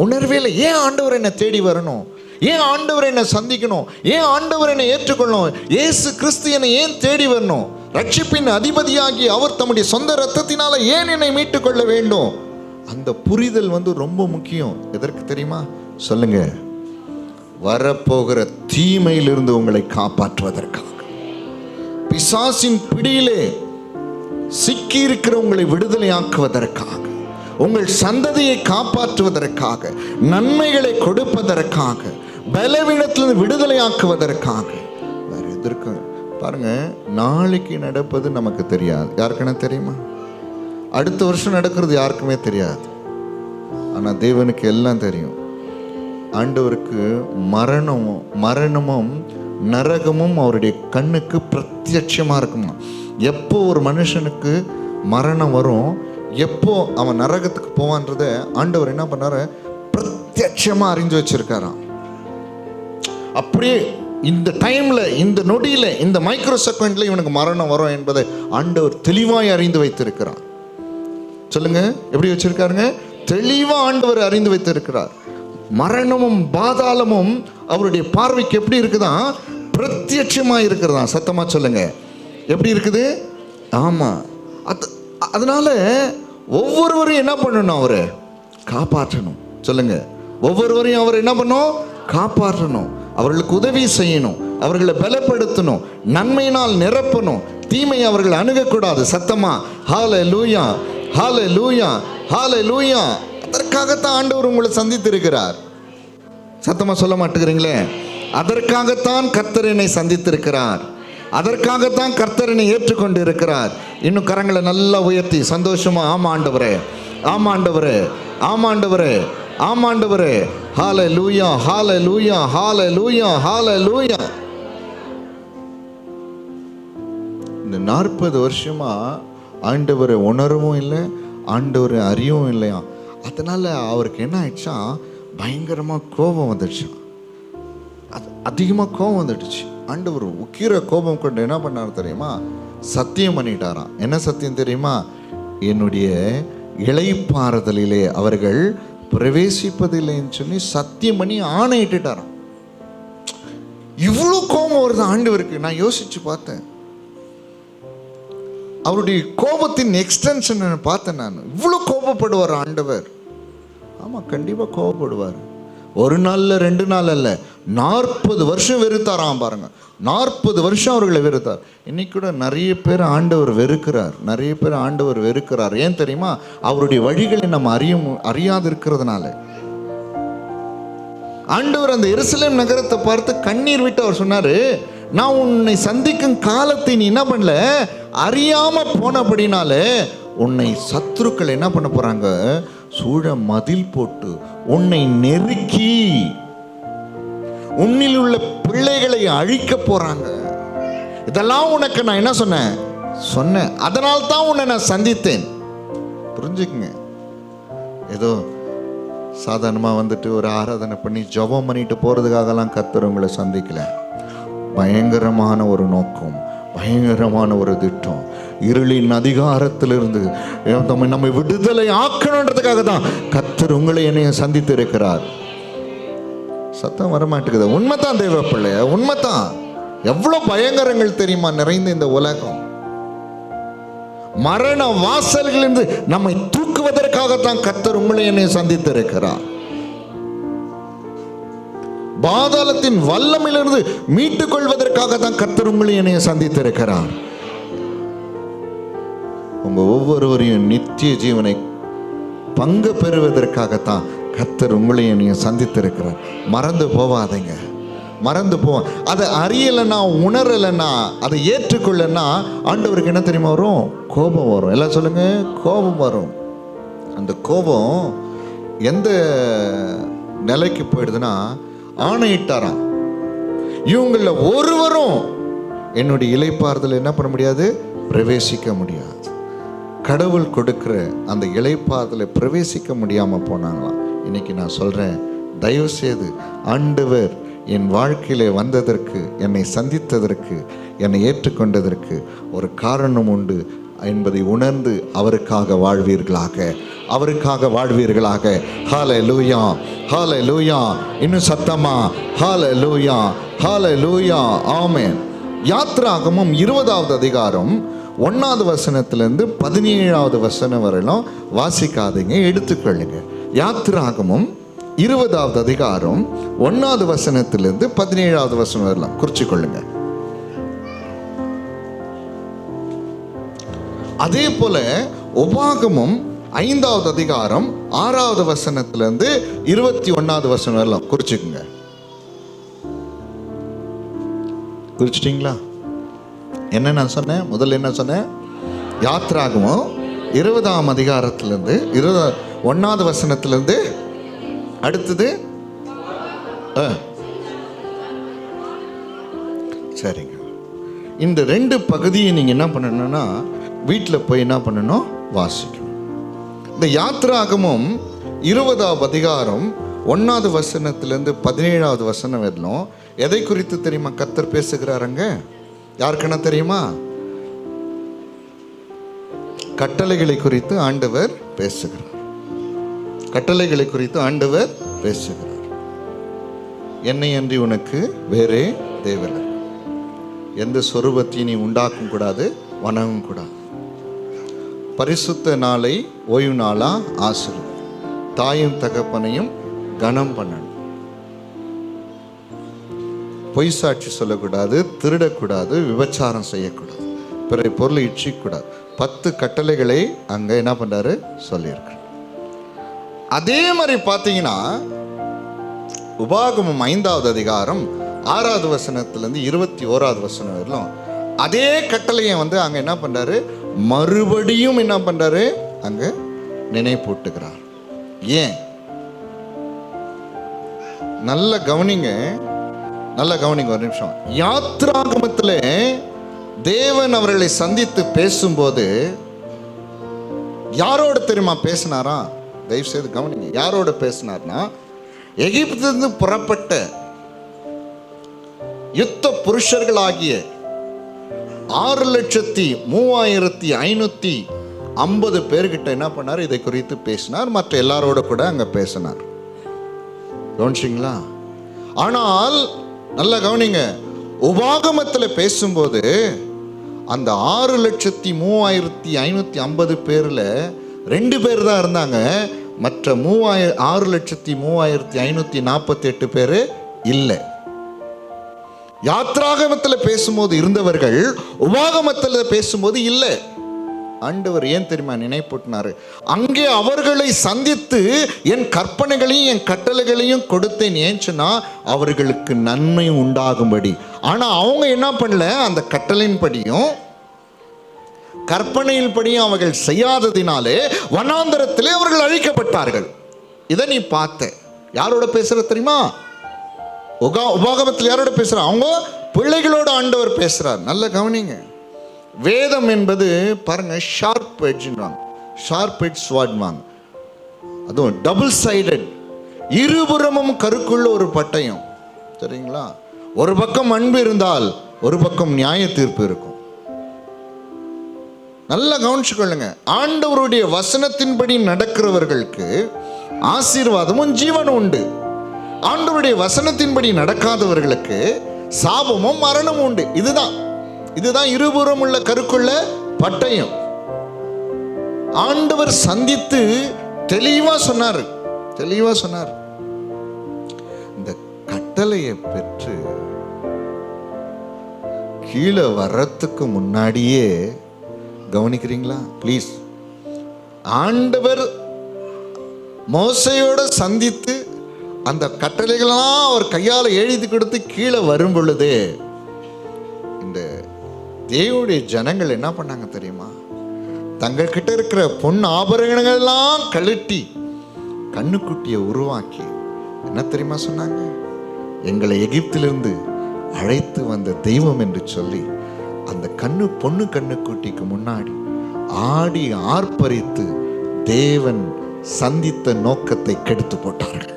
உணர்வே இல்லை. ஏன் ஆண்டவர் என்னை தேடி வரணும், ஏன் ஆண்டவர் என்னை சந்திக்கணும், ஏன் ஆண்டவர் என்னை ஏற்றுக்கொள்ளணும், இயேசு கிறிஸ்து என்னை ஏன் தேடி வரணும், ரட்சிப்பின் அதிபதியாகி அவர் தம்முடைய சொந்த இரத்தத்தினால ஏன் என்னை மீட்டுக் கொள்ள வேண்டும். அந்த புரிதல் ரொம்ப முக்கியம். எதற்கு தெரியுமா சொல்லுங்க, வரப்போகிற தீமையிலிருந்து உங்களை காப்பாற்றுவதற்காக, பிசாசின் பிடியிலே சிக்கி இருக்கிற உங்களை விடுதலையாக்குவதற்காக, உங்கள் சந்ததியை காப்பாற்றுவதற்காக, நன்மைகளை கொடுப்பதற்காக, பலவீனத்திலிருந்து விடுதலையாக்குவதற்காக. வேற எதற்கு பாருங்க, நாளைக்கு நடப்பது நமக்கு தெரியாது. யாருக்குன்னா தெரியுமா? அடுத்த வருஷம் நடக்கிறது யாருக்குமே தெரியாது. ஆனால் தேவனுக்கு எல்லாம் தெரியும். ஆண்டவருக்கு மரணமும் நரகமும் அவருடைய கண்ணுக்கு பிரத்யட்சமாக இருக்குமா. எப்போ ஒரு மனுஷனுக்கு மரணம் வரும், எப்போ அவன் நரகத்துக்கு போவான்றத ஆண்டவர் என்ன பண்ணாரு, பிரத்யட்சமா அறிஞ்சு வச்சிருக்காராம். அப்படியே இந்த டைம்ல, இந்த நொடியில, இந்த மைக்ரோ செகண்ட்ல இவனுக்கு மரணம் வரும் என்பதை ஆண்டவர் தெளிவாய் அறிந்து வைத்திருக்கிறார். சொல்லுங்க, எப்படி வச்சிருக்காருங்க? தெளிவா ஆண்டவர் அறிந்து வைத்திருக்கிறார். மரணமும் பாதாளமும் அவருடைய பார்வைக்கு எப்படி இருக்குதான், பிரத்யட்சமா இருக்கிறதா. சத்தமா சொல்லுங்க, எப்படி இருக்குது? ஆமா. அதனால ஒவ்வொருவரையும் என்ன பண்ணணும், அவரை காப்பாற்றணும். சொல்லுங்க, ஒவ்வொருவரையும் அவர் என்ன பண்ணணும், காப்பாற்றணும். அவர்களுக்கு உதவி செய்யணும், அவர்களை பலப்படுத்தணும், நன்மையினால் நிரப்பணும், தீமை அவர்கள் அணுகக்கூடாது. சத்தமா ஹல்லேலூயா, ஹல்லேலூயா, ஹல்லேலூயா. அதற்காகத்தான் ஆண்டவர் உங்களை சந்தித்திருக்கிறார். சத்தமா சொல்ல மாட்டேங்கிறீங்களே? அதற்காகத்தான் கர்த்தர் என்னை சந்தித்திருக்கிறார், அதற்காகத்தான் கர்த்தர் என்னை ஏற்றுக்கொண்டு இருக்கிறார். இன்னும் கரங்களை நல்லா உயர்த்தி சந்தோஷமா ஆமா ஆண்டவரே, ஆமா ஆண்டவரே, ஆமா ஆண்டவரே, ஆமா ஆண்டவரே, ஹல்லேலூயா, ஹல்லேலூயா, ஹல்லேலூயா, ஹல்லேலூயா. இந்த 40 வருஷமா ஆண்டவரை உணரவும் இல்லை, ஆண்டவரை அறியவும் இல்லையா. அதனால அவருக்கு என்ன ஆயிடுச்சா, பயங்கரமா கோபம் வந்துடுச்சான். அது அதிகமாக கோபம் வந்துடுச்சு. ஆண்டவர் உக்கிர கோபம் கொண்டு என்ன பண்ணார் தெரியுமா? சத்தியம் பண்ணிட்டாராம். என்ன சத்தியம் தெரியுமா? என்னுடைய இளைப்பாறுதலிலே அவர்கள் பிரவேசிப்பதில்லைன்னு சொல்லி சத்தியம் பண்ணி ஆணையிட்டுட்டாராம். இவ்வளோ கோபம் வருது ஆண்டவருக்கு. நான் யோசிச்சு பார்த்தேன், அவருடைய கோபத்தின் எக்ஸ்டென்ஷன் பார்த்தேன் நான். இவ்வளோ கோபப்படுவார் ஆண்டவர். ஆமாம், கண்டிப்பாக கோபப்படுவார். ஒரு நாளில் 2 நாள் அல்ல, 40 வருஷம் வெறுத்தாராம். பாருங்க, 40 வருஷம் அவர்களை வெறுத்தார். இன்னைக்கு கூட நிறைய பேர் ஆண்டவர் வெறுக்கிறார், நிறைய பேர் ஆண்டவர் வெறுக்கிறார். ஏன் தெரியுமா? அவருடைய வழிகளை நம்ம அறியாது இருக்கிறதுனால. ஆண்டவர் அந்த எருசலேம் நகரத்தை பார்த்து கண்ணீர் விட்டு அவர் சொன்னாரு, நான் உன்னை சந்திக்கும் காலத்தை நீ என்ன பண்ணல, அறியாம போனபடினாலே உன்னை சத்துருக்கள் என்ன பண்ண போறாங்க, சூழ மதில் போட்டு உன்னை நெருக்கி உன்னில் உள்ள பிள்ளைகளை அழிக்க போறாங்க. இதெல்லாம் உனக்கு நான் என்ன சொன்னேன், அதனால தான் உன்னை நான் சந்தித்தேன். புரிஞ்சுக்குங்க. ஏதோ சாதாரணமாக வந்துட்டு ஒரு ஆராதனை பண்ணி ஜெபம் பண்ணிட்டு போறதுக்காகலாம் கர்த்தர் உங்களை சந்திக்கல. பயங்கரமான ஒரு நோக்கம், பயங்கரமான ஒரு திட்டம். இருளின் அதிகாரத்திலிருந்து நம்மை விடுதலை ஆக்கணுன்றதுக்காக தான் கர்த்தர் உங்களை என்னைய சந்தித்து இருக்கிறார். சத்தம் வரமாட்டேங்குது. உண்மைதான் தேவ பிள்ளைய, உண்மைதான். எவ்வளோ பயங்கரங்கள் தெரியுமா நிறைந்த இந்த உலகம். மரண வாசல்களிலிருந்து நம்மை தூக்குவதற்காகத்தான் கர்த்தர் உங்களை என்னை சந்தித்து இருக்கிறார். பாதாளத்தின் வல்லமிலிருந்து மீட்டுக் கொள்வதற்காக தான் கர்த்தர் உங்களை என்னைய சந்தித்திருக்கிறார். உங்க ஒவ்வொருவரையும் நித்திய ஜீவனை பங்கு பெறுவதற்காகத்தான் கர்த்தர் உங்களை என்னைய சந்தித்திருக்கிறார். மறந்து போவாதீங்க, மறந்து போவோம். அதை அறியலைன்னா, உணரலைன்னா, அதை ஏற்றுக்கொள்ளனா ஆண்டவருக்கு என்ன தெரியுமா வரும்? கோபம் வரும். எல்லாம் சொல்லுங்க, கோபம் வரும். அந்த கோபம் எந்த நிலைக்கு போயிடுதுன்னா, ஆணையிட்டாராம், இவங்கள ஒருவரும் என்னுடைய இளைப்பாறுதல் என்ன பண்ண முடியாது, பிரவேசிக்க முடியாது. கடவுள் கொடுக்கிற அந்த இளைப்பாறுதலை பிரவேசிக்க முடியாமல் போனாங்களாம். இன்னைக்கு நான் சொல்றேன், தயவு செய்து ஆண்டவர் என் வாழ்க்கையிலே வந்ததற்கு, என்னை சந்தித்ததற்கு, என்னை ஏற்றுக்கொண்டதற்கு ஒரு காரணம் உண்டு என்பதை உணர்ந்து அவருக்காக வாழ்வீர்களாக, அவருக்காக வாழ்வீர்களாக. ஹல்லேலூயா, ஹல்லேலூயா. இன்னும் சத்தமா ஹல்லேலூயா, ஹல்லேலூயா, ஆமென். யாத்ராகமம் 20வது அதிகாரம் 1வது வசனத்திலிருந்து 17வது வசனம் வரையிலும் வாசிக்காதீங்க, எடுத்துக்கொள்ளுங்க. யாத்ராகமம் 20வது அதிகாரம் 1வது வசனத்திலிருந்து 17வது வசனம் வரலாம், குறிச்சு கொள்ளுங்க. அதே போல உபாகமம் 5வது அதிகாரம் 6வது வசனத்திலிருந்து 21வது வசனம் வரலாம், குறிச்சுக்குங்க. குறிச்சிட்டீங்களா? என்ன நான் சொன்னேன்? முதல்ல என்ன சொன்னேன்? யாத்ராகமம் 20ஆம் அதிகாரத்திலிருந்து 21வது வசனத்திலிருந்து அடுத்தது சரிங்க. இந்த 2 பகுதியை நீங்கள் என்ன பண்ணணும்னா வீட்டில் போய் என்ன பண்ணணும், வாசிக்கணும். இந்த யாத்ராகமம் 20ஆம் அதிகாரம் 1வது வசனத்திலிருந்து 17வது வசனம் வரணும். எதை குறித்து தெரியுமா கர்த்தர் பேசுகிறாருங்க? யாருக்குன்னா தெரியுமா? கட்டளைகளை குறித்து ஆண்டவர் பேசுகிறார். கட்டளைகளை குறித்து ஆண்டவர் பேசுகிறார். என்னை அன்றி உனக்கு வேறே தேவன், எந்த சொரூபத்தையும் நீ உண்டாக்கும் கூடாது, வணங்கும் கூடாது. பரிசுத்த நாளை ஓய்வு நாளா ஆசிரியர், தாயும் தகப்பனையும் கனம் பண்ணணும். பொய் சாட்சி சொல்லக்கூடாது, திருடக்கூடாது, விபச்சாரம் செய்யக்கூடாது, பிற பொருளை இச்சிக்கூடாது. 10 கட்டளைகளை அங்கே என்ன பண்றாரு சொல்லியிருக்கு. அதே மாதிரி பார்த்தீங்கன்னா உபாகமம் 5வது அதிகாரம் 6வது வசனத்திலிருந்து 21வது வசனம் வரலாம் அதே கட்டளையை அங்கே என்ன பண்றாரு, மறுபடியும் என்ன பண்றாரு, அங்கே நினைப்பூட்டுகிறார். ஏன்? நல்ல கவனிங்க, நல்ல கவனிங்க ஒரு நிமிஷம். யாத்ராகமத்தில் தேவன் அவர்களை சந்தித்து பேசும்போது யாரோட தெரியுமா பேசினாரா? தயவு செய்து கவனிங்க. யாரோட பேசினார்னா, எகிப்திலிருந்து புறப்பட்ட யுத்த புருஷர்களாகிய 6,3550 பேர்கிட்ட என்ன பண்ணார்? இதை குறித்து பேசினார். மற்ற எல்லாரோட கூட அங்க பேசினார். கவனிச்சிங்களா? ஆனால் நல்ல கவனிங்க, உபாகமத்தில் பேசும்போது அந்த 6,3550 பேர்ல 2 பேர் தான் இருந்தாங்க. மற்ற 6,3548 பேர் இல்லை. யாத்ராகமத்தில் பேசும்போது இருந்தவர்கள் உபாகமத்தில் பேசும்போது இல்லை. ஆண்டவர் ஏன் தெரியுமா நினைப்பூட்டினாரு? அங்கே அவர்களை சந்தித்து என் கற்பனைகளையும் என் கட்டளைகளையும் கொடுத்தேன். ஏன் சொன்னா அவர்களுக்கு நன்மை உண்டாகும்படி. ஆனா அவங்க என்ன பண்ணல? அந்த கட்டளையின் படியும் கற்பனையின் படியும் அவர்கள் செய்யாததினாலே வனாந்தரத்திலே அவர்கள் அழிக்கப்பட்டார்கள். இதை நீ பார்த்த. யாரோட பேசுற தெரியுமா? உபாகமத்தில் யாரோட பேசுற? அவங்க பிள்ளைகளோட ஆண்டவர் பேசுறார். நல்ல கவனிங்க. வேதம் என்பது பாருங்க, ஷார்ப் எட்ஜ்ன்றாங்க, ஷார்ப் எட்ஜ் ஸ்வாட்வாங்க. அதுவும் டபுள் சைடட், இருபுறமும் கருக்குள்ள ஒரு பட்டயம். சரிங்களா? ஒரு பக்கம் அன்பு இருந்தால் ஒரு பக்கம் நியாய தீர்ப்பு இருக்கும். நல்லா கவனிச்சு கொள்ளுங்க. ஆண்டவருடைய வசனத்தின்படி நடக்கிறவர்களுக்கு ஆசீர்வாதமும் ஜீவனும் உண்டு. ஆண்டவருடைய வசனத்தின்படி நடக்காதவர்களுக்கு சாபமும் மரணமும் உண்டு. இதுதான் இருபுறம் உள்ள கருக்குள்ள பட்டயம். ஆண்டவர் சந்தித்து தெளிவா சொன்னார். இந்த கட்டளையை பெற்று கீழே வர்றதுக்கு முன்னாடியே கவனிக்கிறீங்களா ப்ளீஸ்? ஆண்டவர் மோசையோட சந்தித்து அந்த கட்டளைகளெல்லாம் அவர் கையால் எழுதி கொடுத்து கீழே வரும் பொழுதே இந்த தேவனுடைய ஜனங்கள் என்ன பண்ணாங்க தெரியுமா? தங்கள் கிட்ட இருக்கிற பொன் ஆபரணங்கள்லாம் கழட்டி கண்ணுக்குட்டியை உருவாக்கி என்ன தெரியுமா சொன்னாங்க? எங்களை எகிப்திலிருந்து அழைத்து வந்த தெய்வம் என்று சொல்லி அந்த பொண்ணு கண்ணுக்குட்டிக்கு முன்னாடி ஆடி ஆர்ப்பரித்து தேவன் சந்தித்த நோக்கத்தை கெடுத்து போட்டார்கள்.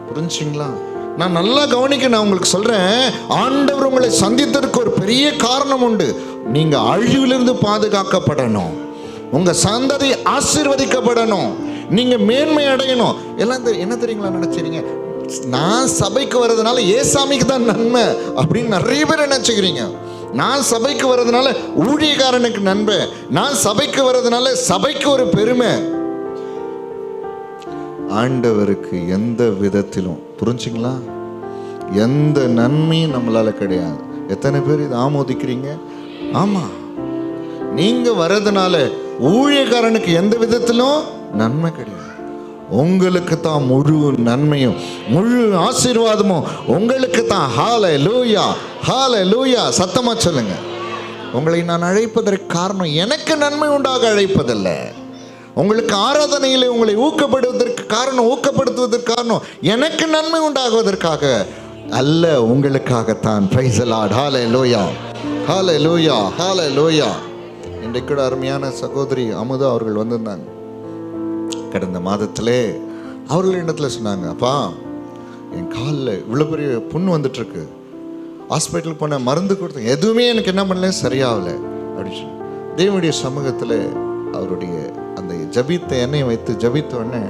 புரிஞ்சுங்களா? நான் நல்லா கவனிக்க, நான் உங்களுக்கு சொல்றேன், ஆண்டவர் உங்களை சந்தித்ததற்கு ஒரு பெரிய காரணம் உண்டு. நீங்க அழிவிலிருந்து பாதுகாக்கப்படணும், உங்க சந்ததி ஆசீர்வதிக்கப்படணும், நீங்க மேன்மை அடையணும். எல்லாம் என்ன தெரியுங்களா நினைச்சிருங்க? நான் சபைக்கு வர்றதுனால ஏசாமிக்கு தான் நன்மை அப்படின்னு நிறைய பேர் நினைச்சுக்கிறீங்க. நான் சபைக்கு வர்றதுனால ஊழியக்காரனுக்கு நன்மை, நான் சபைக்கு வர்றதுனால சபைக்கு ஒரு பெருமை. ஆண்டவருக்கு எந்த விதத்திலும், புரிஞ்சுங்களா, எந்த நன்மையும் நம்மளால கிடையாது. எத்தனை பேர் இதை ஆமோதிக்கிறீங்க? ஆமா, நீங்க வர்றதுனால ஊழியக்காரனுக்கு எந்த விதத்திலும் நன்மை கிடையாது. உங்களுக்கு தான் முழு நன்மையும் முழு ஆசீர்வாதமும் உங்களுக்கு தான். ஹல்லேலூயா, ஹல்லேலூயா. சத்தமா சொல்லுங்க. உங்களை நான் அழைப்பதற்கு காரணம் எனக்கு நன்மை உண்டாக அழைப்பதில்ல. உங்களுக்கு ஆராதனையிலே உங்களை ஊக்கப்படுத்துவதற்கு காரணம் எனக்கு நன்மை உண்டாகுவதற்காக அல்ல, உங்களுக்காகத்தான். Price the Lord. ஹல்லேலூயா, ஹல்லேலூயா, ஹல்லேலூயா. இன்றைக்கு கூட அருமையான சகோதரி அமுதா அவர்கள் வந்திருந்தாங்க. கடந்த மாதத்திலே அவர்கள் இடத்துல சொன்னாங்க, அப்பா என் காலில் இவ்வளோ பெரிய புண்ணு வந்துட்டுருக்கு, ஹாஸ்பிட்டல் போன மருந்து கொடுத்தேன், எதுவுமே எனக்கு என்ன பண்ணல, சரியாகலை அப்படின்னு தேவனுடைய சமூகத்தில் அவருடைய அந்த ஜபித்த எண்ணெயை வைத்து ஜபித்த உடனே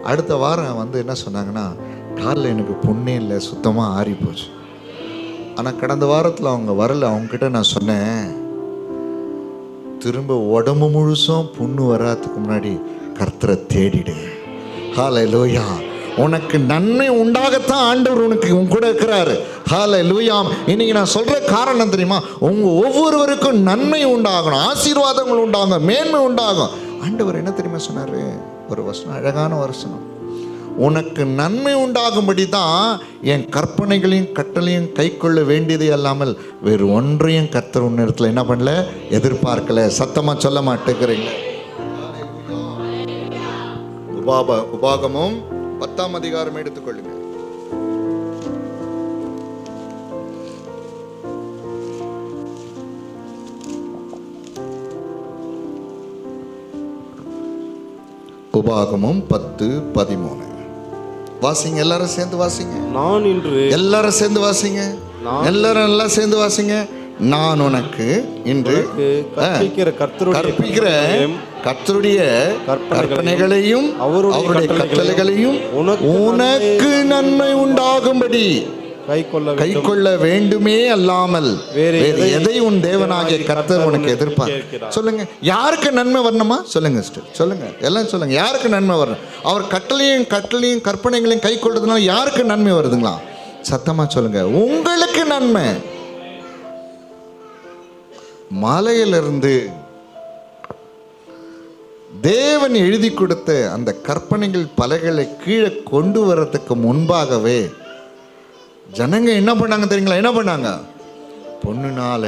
அடுத்த வாரம் வந்து என்ன சொன்னாங்கன்னா, காலில் எனக்கு புண்ணே இல்லை, சுத்தமாக ஆறி போச்சு. ஆனால் கடந்த வாரத்தில் அவங்க வரல. அவங்கக்கிட்ட நான் சொன்னேன், திரும்ப உடம்பு முழுசும் புண்ணு வராதுக்கு முன்னாடி கர்த்தரை தேடிடு. ஹல்லேலூயா. உனக்கு நன்மை உண்டாகத்தான் ஆண்டவர் உனக்கு உன் கூட இருக்கிறாரு. ஹல்லேலூயா. இன்னைக்கு நான் சொல்ற காரணம் தெரியுமா? உங்க ஒவ்வொருவருக்கும் நன்மை உண்டாகணும், ஆசீர்வாதங்கள் உண்டாகும், மேன்மை உண்டாகும். ஆண்டவர் என்ன தெரியுமா சொன்னாரு? ஒரு வசனம், அழகான வசனம். உனக்கு நன்மை உண்டாகும்படி தான் என் கற்பனைகளையும் கட்டளையும் கை கொள்ள வேண்டியதே அல்லாமல் வேறு ஒன்றையும் கர்த்தர் உன்னிடத்துல என்ன பண்ணல, எதிர்பார்க்கல. சத்தமா சொல்ல மாட்டேங்கிறீங்க. உபாகமம் 10ஆம் அதிகாரம் எடுத்துக்கொள்ளுங்க. உபாகமம் 10:13. வாசிங்க, எல்லாரும் சேர்ந்து வாசிங்க. நான் இன்று எல்லாரும் சேர்ந்து வாசிங்க. எல்லாரும் எல்லாம் சேர்ந்து வாசிங்க. நான் உனக்கு இன்று கற்பிக்கிற கர்த்தருடைய கற்பனைகளையும் அவருடைய கட்டளைகளையும் உனக்கு நன்மை உண்டாகும்படி கைக்கொள்ள வேண்டுமே அல்லாமல் வேறு எதை உன் தேவனாகிய கர்த்தர் உனக்கு எதிர்பார்க்க. சொல்லுங்க, யாருக்கு நன்மை வரணுமா? சொல்லுங்க சிஸ்டர், சொல்லுங்க, எல்லாம் சொல்லுங்க. யாருக்கு நன்மை வரணும்? அவர் கட்டளையும் கற்பனைகளையும் கை கொள்றதுனால யாருக்கு நன்மை வருதுங்களா? சத்தமா சொல்லுங்க, உங்களுக்கு நன்மை. மலையிலிருந்து தேவன் எழுதி கொடுத்த அந்த கற்பனைகள் பலகைகளை கீழே கொண்டு வர்றதுக்கு முன்பாகவே ஜனங்க என்ன பண்ணாங்க தெரியுங்களா? என்ன பண்ணாங்க? பொண்ணுனால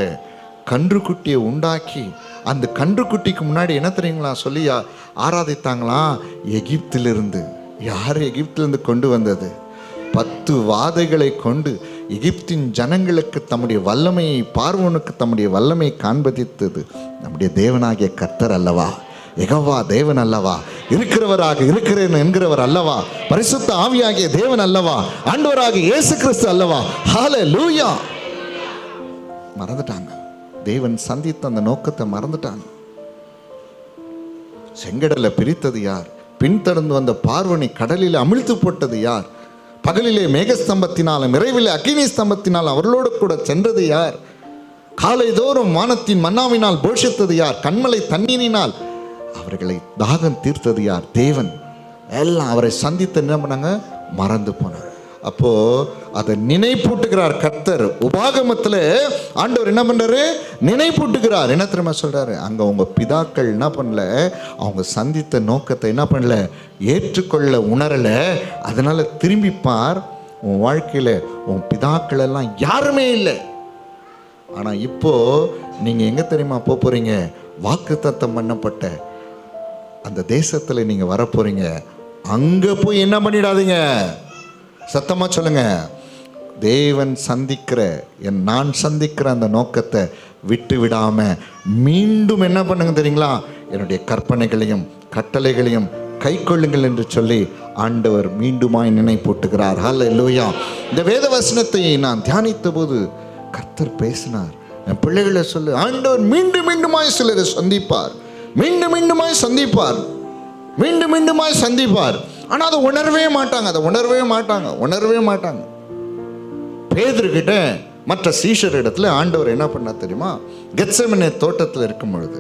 கன்றுக்குட்டியை உண்டாக்கி அந்த கன்றுக்குட்டிக்கு முன்னாடி என்ன தெரியுங்களா சொல்லி ஆராதித்தாங்களாம்? எகிப்திலிருந்து. யார் எகிப்திலிருந்து கொண்டு வந்தது? 10 வாதைகளை கொண்டு எகிப்தின் ஜனங்களுக்கு தம்முடைய வல்லமையை, பார்வோனுக்கு தம்முடைய வல்லமையை காண்பித்தது நம்முடைய தேவனாகிய கர்த்தர் அல்லவா? யெகோவா தேவன் அல்லவா? இருக்கிறவராக இருக்கிறேன் என்கிறவர் அல்லவா? பரிசுத்த ஆவியாகிய தேவன் அல்லவா? ஆண்டவராகிய இயேசு கிறிஸ்து அல்லவா? ஹல்லேலூயா. மறந்துட்டாங்க. தேவன் சந்தித்த அந்த நோக்கத்தை மறந்துட்டாங்க. செங்கடலை பிரித்தது யார்? பின்தொடர்ந்து வந்த பார்வனை கடலில் அமிழ்த்து போட்டது யார்? பகலிலே மேகஸ்தம்பத்தினாலும் இரவிலே அக்கினி ஸ்தம்பத்தினால் அவர்களோடு கூட சென்றது யார்? காலை தோறும் வானத்தின் மன்னாவினால் போஷித்தது யார்? கண்மலை தண்ணீரினால் அவர்களை தாகம் தீர்த்தது யார்? தேவன். எல்லாம் அவரை சந்தித்து என்ன பண்ணாங்க? மறந்து போனார். அப்போ அதை நினைப்பூட்டுகிறார் கர்த்தர். உபாகமத்தில் ஆண்டவர் என்ன பண்றாரு? நினைப்பூட்டுகிறார். என்ன தெரியுமா சொல்றாரு? அங்க உங்க பிதாக்கள் என்ன பண்ணல, அவங்க சந்தித்த நோக்கத்தை என்ன பண்ணல, ஏற்றுக்கொள்ள உணரல. அதனால திரும்பி பார், உன் வாழ்க்கையில உன் பிதாக்கள் எல்லாம் யாருமே இல்லை. ஆனா இப்போ நீங்க எங்க தெரியுமா போறீங்க? வாக்குத்தத்தம் பண்ணப்பட்ட அந்த தேசத்துல நீங்க வரப்போறீங்க. அங்க போய் என்ன பண்ணிடாதீங்க? சத்தமா சொல்லுங்க, தேவன் சந்திக்கிற நான் சந்திக்கிற அந்த நோக்கத்தை விட்டு விடாம மீண்டும் என்ன பண்ணுங்க தெரியுங்களா? என்னுடைய கற்பனைகளையும் கட்டளைகளையும் கை கொள்ளுங்கள் என்று சொல்லி ஆண்டவர் மீண்டுமாய் நினைப்பூட்டுகிறார். ஹல்லேலூயா. இந்த வேத வசனத்தை நான் தியானித்த போது கர்த்தர் பேசினார். என் பிள்ளைகளை சொல்லு, ஆண்டவர் மீண்டும் மீண்டுமாய் சிலரை சந்திப்பார், மீண்டும் மீண்டுமாய் சந்திப்பார், மீண்டும் மீண்டுமாய் சந்திப்பார். ஆனால் அதை உணரவே மாட்டாங்க. பேதுருக்கிட்ட மற்ற சீஷர் இடத்துல ஆண்டவர் என்ன பண்ணா தெரியுமா? கெத்செமனே தோட்டத்தில் இருக்கும் பொழுது,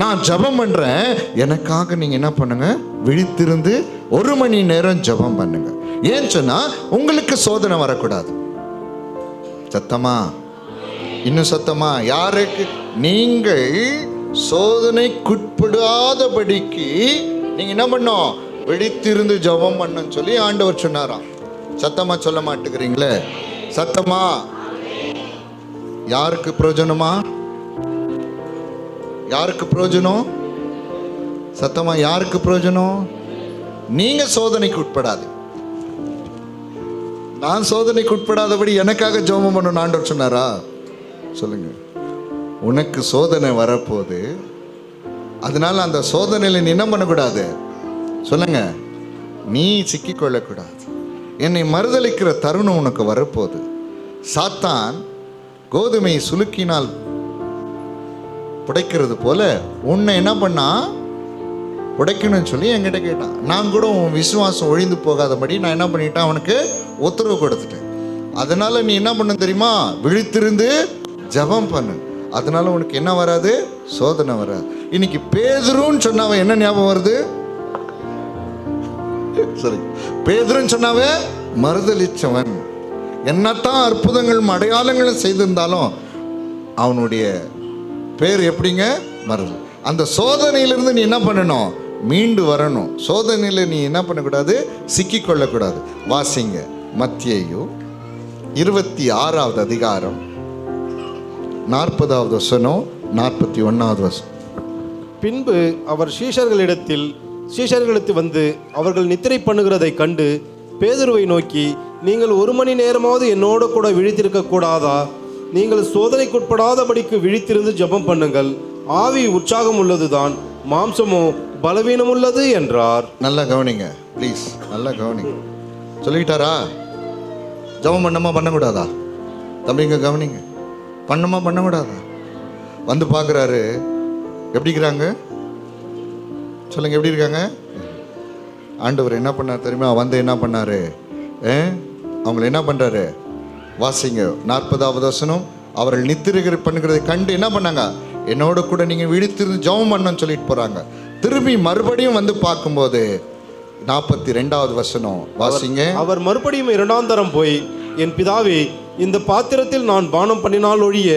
நான் ஜெபம் பண்றேன், எனக்காக நீங்க என்ன பண்ணுங்க? விழித்திருந்து 1 மணி நேரம் ஜெபம் பண்ணுங்க. ஏன் சொன்னா உங்களுக்கு சோதனை வரக்கூடாது. சத்தமா, இன்னும் சத்தமா. யாருக்கு? நீங்கள் சோதனைக்குட்படாதபடிக்கு நீங்க என்ன பண்ணோம்? விழித்திருந்து ஜெபம் பண்ணன்னு சொல்லி ஆண்டவர் சொன்னாராம். சத்தமா சொல்ல மாட்டேங்கிறீங்களே? சத்தமா. யாருக்கு பிரயோஜனமா? யாருக்கு பிரயோஜனம்? சத்தமா, யாருக்கு பிரயோஜனம்? நீங்க சோதனைக்கு உட்படாது. நான் சோதனைக்கு உட்படாதபடி எனக்காக ஜெபம் பண்ணணும் ஆண்டவர் சொன்னாரா? சொல்லுங்க. உனக்கு சோதனை வரப்போகுது. அதனால அந்த சோதனையில நீ என்ன பண்ணக்கூடாது? சொல்லுங்க, நீ சிக்கிக்கொள்ளக்கூடாது. என்னை மறுதலிக்கிற தருணம் உனக்கு வரப்போகுது. சாத்தான் கோதுமை சுலுக்கினால் புடைக்கிறது போல உன்னை என்ன பண்ணா? புடைக்கணும்னு சொல்லி என்கிட்ட கேட்டான். நான் கூட உன் விசுவாசம் ஒழிந்து போகாதபடி நான் என்ன பண்ணிட்டேன்? அவனுக்கு உத்தரவு கொடுத்துட்டேன். அதனால நீ என்ன பண்ண தெரியுமா? விழித்திருந்து ஜெபம் பண்ணு. அதனால உனக்கு என்ன வராது? சோதனை வராது. இன்னைக்கு பேதுருன்னு சொன்னாவ என்ன ஞாபகம் வருது? சரி, பேதுருன்னு சொன்னாவே மறுதலிச்சவன். என்னத்தான் அற்புதங்களும் அடையாளங்களும் செய்திருந்தாலும் அவனுடைய பேர் எப்படிங்க? மறுதல். அந்த சோதனையிலிருந்து நீ என்ன பண்ணணும்? மீண்டு வரணும். சோதனையில் நீ என்ன பண்ணக்கூடாது? சிக்கிக்கொள்ளக்கூடாது. வாசிங்க மத்தேயு 26வது அதிகாரம் 40வது வசனம் 41வது வசனம். பின்பு அவர் சீஷர்களிடத்து வந்து அவர்கள் நித்திரை பண்ணுகிறதை கண்டு பேதுருவை நோக்கி, நீங்கள் 1 மணி நேரமாவது என்னோடு கூட விழித்திருக்க கூடாதா? நீங்கள் சோதனைக்குட்படாதபடிக்கு விழித்திருந்து ஜெபம் பண்ணுங்கள். ஆவி உற்சாகம் உள்ளதுதான், மாம்சமோ பலவீனமுள்ளது என்றார். நல்லா கவனிங்க ப்ளீஸ், நல்லா கவனிங்க. சொல்லிக்கிட்டாரா? ஜெபம் பண்ணமா பண்ணக்கூடாதா? தம்பிங்க கவனிங்க, பண்ணமா பண்ணக்கூடாதா? வந்து பார்க்குறாரு, எப்படி இருக்கிறாங்க சொல்லுங்க, எப்படி இருக்காங்க? ஆண்டவர் என்ன பண்ணார் தெரியுமா? வந்து என்ன பண்ணாரு? அவங்களை என்ன பண்ணுறாரு? வாசிங்க 40வது வசனம். அவர்கள் நித்திரை பண்ணுகிறதை கண்டு என்ன பண்ணாங்க? என்னோட கூட நீங்கள் விழித்திருந்து ஜெபம் பண்ணணும்னு சொல்லிட்டு போகிறாங்க. திரும்பி மறுபடியும் வந்து பார்க்கும்போது 42வது வசனம் வாசிங்க. அவர் மறுபடியும் 2ஆம் தரம் போய், என் பிதாவே, இந்த பாத்திரத்தில் நான் பானம் பண்ணினால் ஒழிய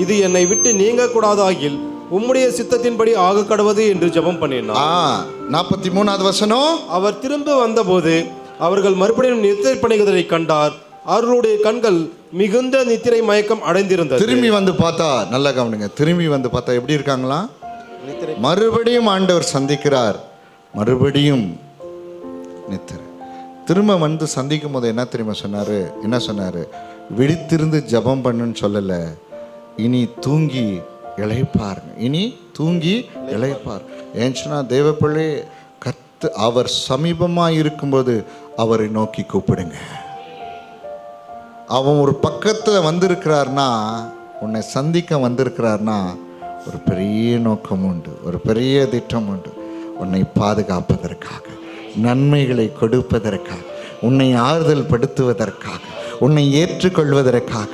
இது என்னை விட்டு நீங்க கூடாதாகில் உம்முடைய சித்தத்தின்படி ஆக கடவது என்று ஜெபம் பண்ணினார். 43வது வசனம். அவர் திரும்ப வந்தபோது அவர்கள் மறுபடியும் நித்திரை பண்ணுகிறதை கண்டார். அவர்களுடைய கண்கள் மிகுந்த நித்திரை மயக்கம் அடைந்திருந்தது. திரும்பி வந்து பார்த்தா, நல்லா கவனிங்க, திரும்பி வந்து பார்த்தா எப்படி இருக்காங்களா? மறுபடியும் ஆண்டவர் சந்திக்கிறார், மறுபடியும் நித்திரை. திரும்ப வந்து சந்திக்கும் போது என்ன தெரியுமா சொன்னாரு? என்ன சொன்னாரு? விழித்திருந்து ஜெபம் பண்ணுன்னு சொல்லலை, இனி தூங்கி இளைப்பார், இனி தூங்கி இளைப்பார். ஏன்னு சொன்னா, தேவப்பிள்ளை அவர் சமீபமாக இருக்கும்போது அவரை நோக்கி கூப்பிடுங்க. அவன் ஒரு பக்கத்தில் வந்திருக்கிறார்னா, உன்னை சந்திக்க வந்திருக்கிறார்னா ஒரு பெரிய நோக்கம் உண்டு, ஒரு பெரிய திட்டம் உண்டு. உன்னை பாதுகாப்பதற்காக, நன்மைகளை கொடுப்பதற்காக, உன்னை ஆறுதல் படுத்துவதற்காக, உன்னை ஏற்றுக்கொள்வதற்காக,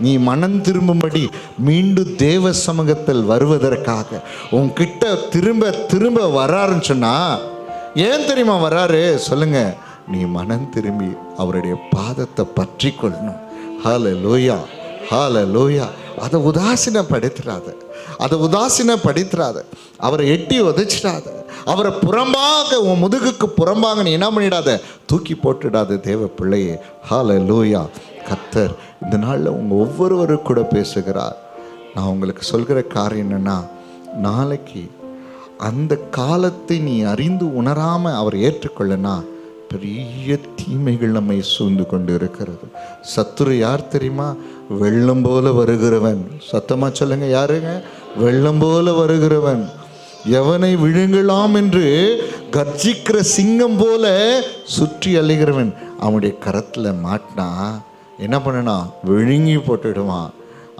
நீ மனம் திரும்பும்படி மீண்டும் தேவ சமூகத்தில் வருவதற்காக உன்கிட்ட திரும்ப திரும்ப வராருன்னு சொன்னா, ஏன் தெரியுமா வராரு? சொல்லுங்க, நீ மனம் திரும்பி அவருடைய பாதத்தை பற்றி கொள்ளணும். ஹல்லேலூயா, ஹல்லேலூயா. அதை உதாசீனப்படுத்திடாத, அதை உதாசீனப்படுத்திடாத, அவரை எட்டி உதைச்சிடாத, அவரை புறம்பாக உன் முதுகுக்கு புறம்பாக நீ என்ன பண்ணிடாத, தூக்கி போட்டுடாத தேவ பிள்ளையே. ஹல்லேலூயா. கர்த்தர் இந்த நாளில் உங்கள் ஒவ்வொருவரும் கூட பேசுகிறார். நான் உங்களுக்கு சொல்கிற காரியம் என்னென்னா, நாளைக்கு அந்த காலத்தை நீ அறிந்து உணராமல் அவர் ஏற்றுக்கொள்ளனா பெரிய தீமைகள் நம்மை சூழ்ந்து கொண்டு இருக்கிறது. சத்துரு யார் தெரியுமா? வெள்ளம் போல வருகிறவன். சத்தமாக சொல்லுங்க, யாருங்க? வெள்ளம் போல வருகிறவன், எவனை விழுங்கலாம் என்று கர்ஜிக்கிற சிங்கம் போல சுற்றி அலைகிறவன். அவனுடைய கரத்தில் மாட்டினா என்ன பண்ணனா? விழுங்கி போட்டுடுவான்.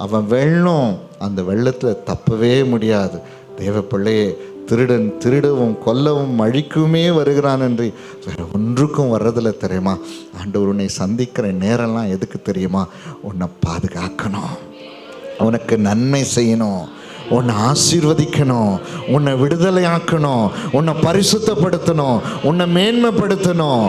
அவன் வெள்ளம், அந்த வெள்ளத்தில் தப்பவே முடியாது. தேவ பிள்ளையே, திருடன் திருடவும் கொல்லவும் அழிக்குமே வருகிறான் என்று வேறு ஒன்றுக்கும் வர்றதில்ல தெரியுமா? ஆண்டவர் உன்னை சந்திக்கிற நேரம்லாம் எதுக்கு தெரியுமா? உன்னை பாதுகாக்கணும், உனக்கு நன்மை செய்யணும், உன்னை ஆசீர்வதிக்கணும், உன்னை விடுதலையாக்கணும், உன்னை பரிசுத்தப்படுத்தணும், உன்னை மேன்மைப்படுத்தணும்.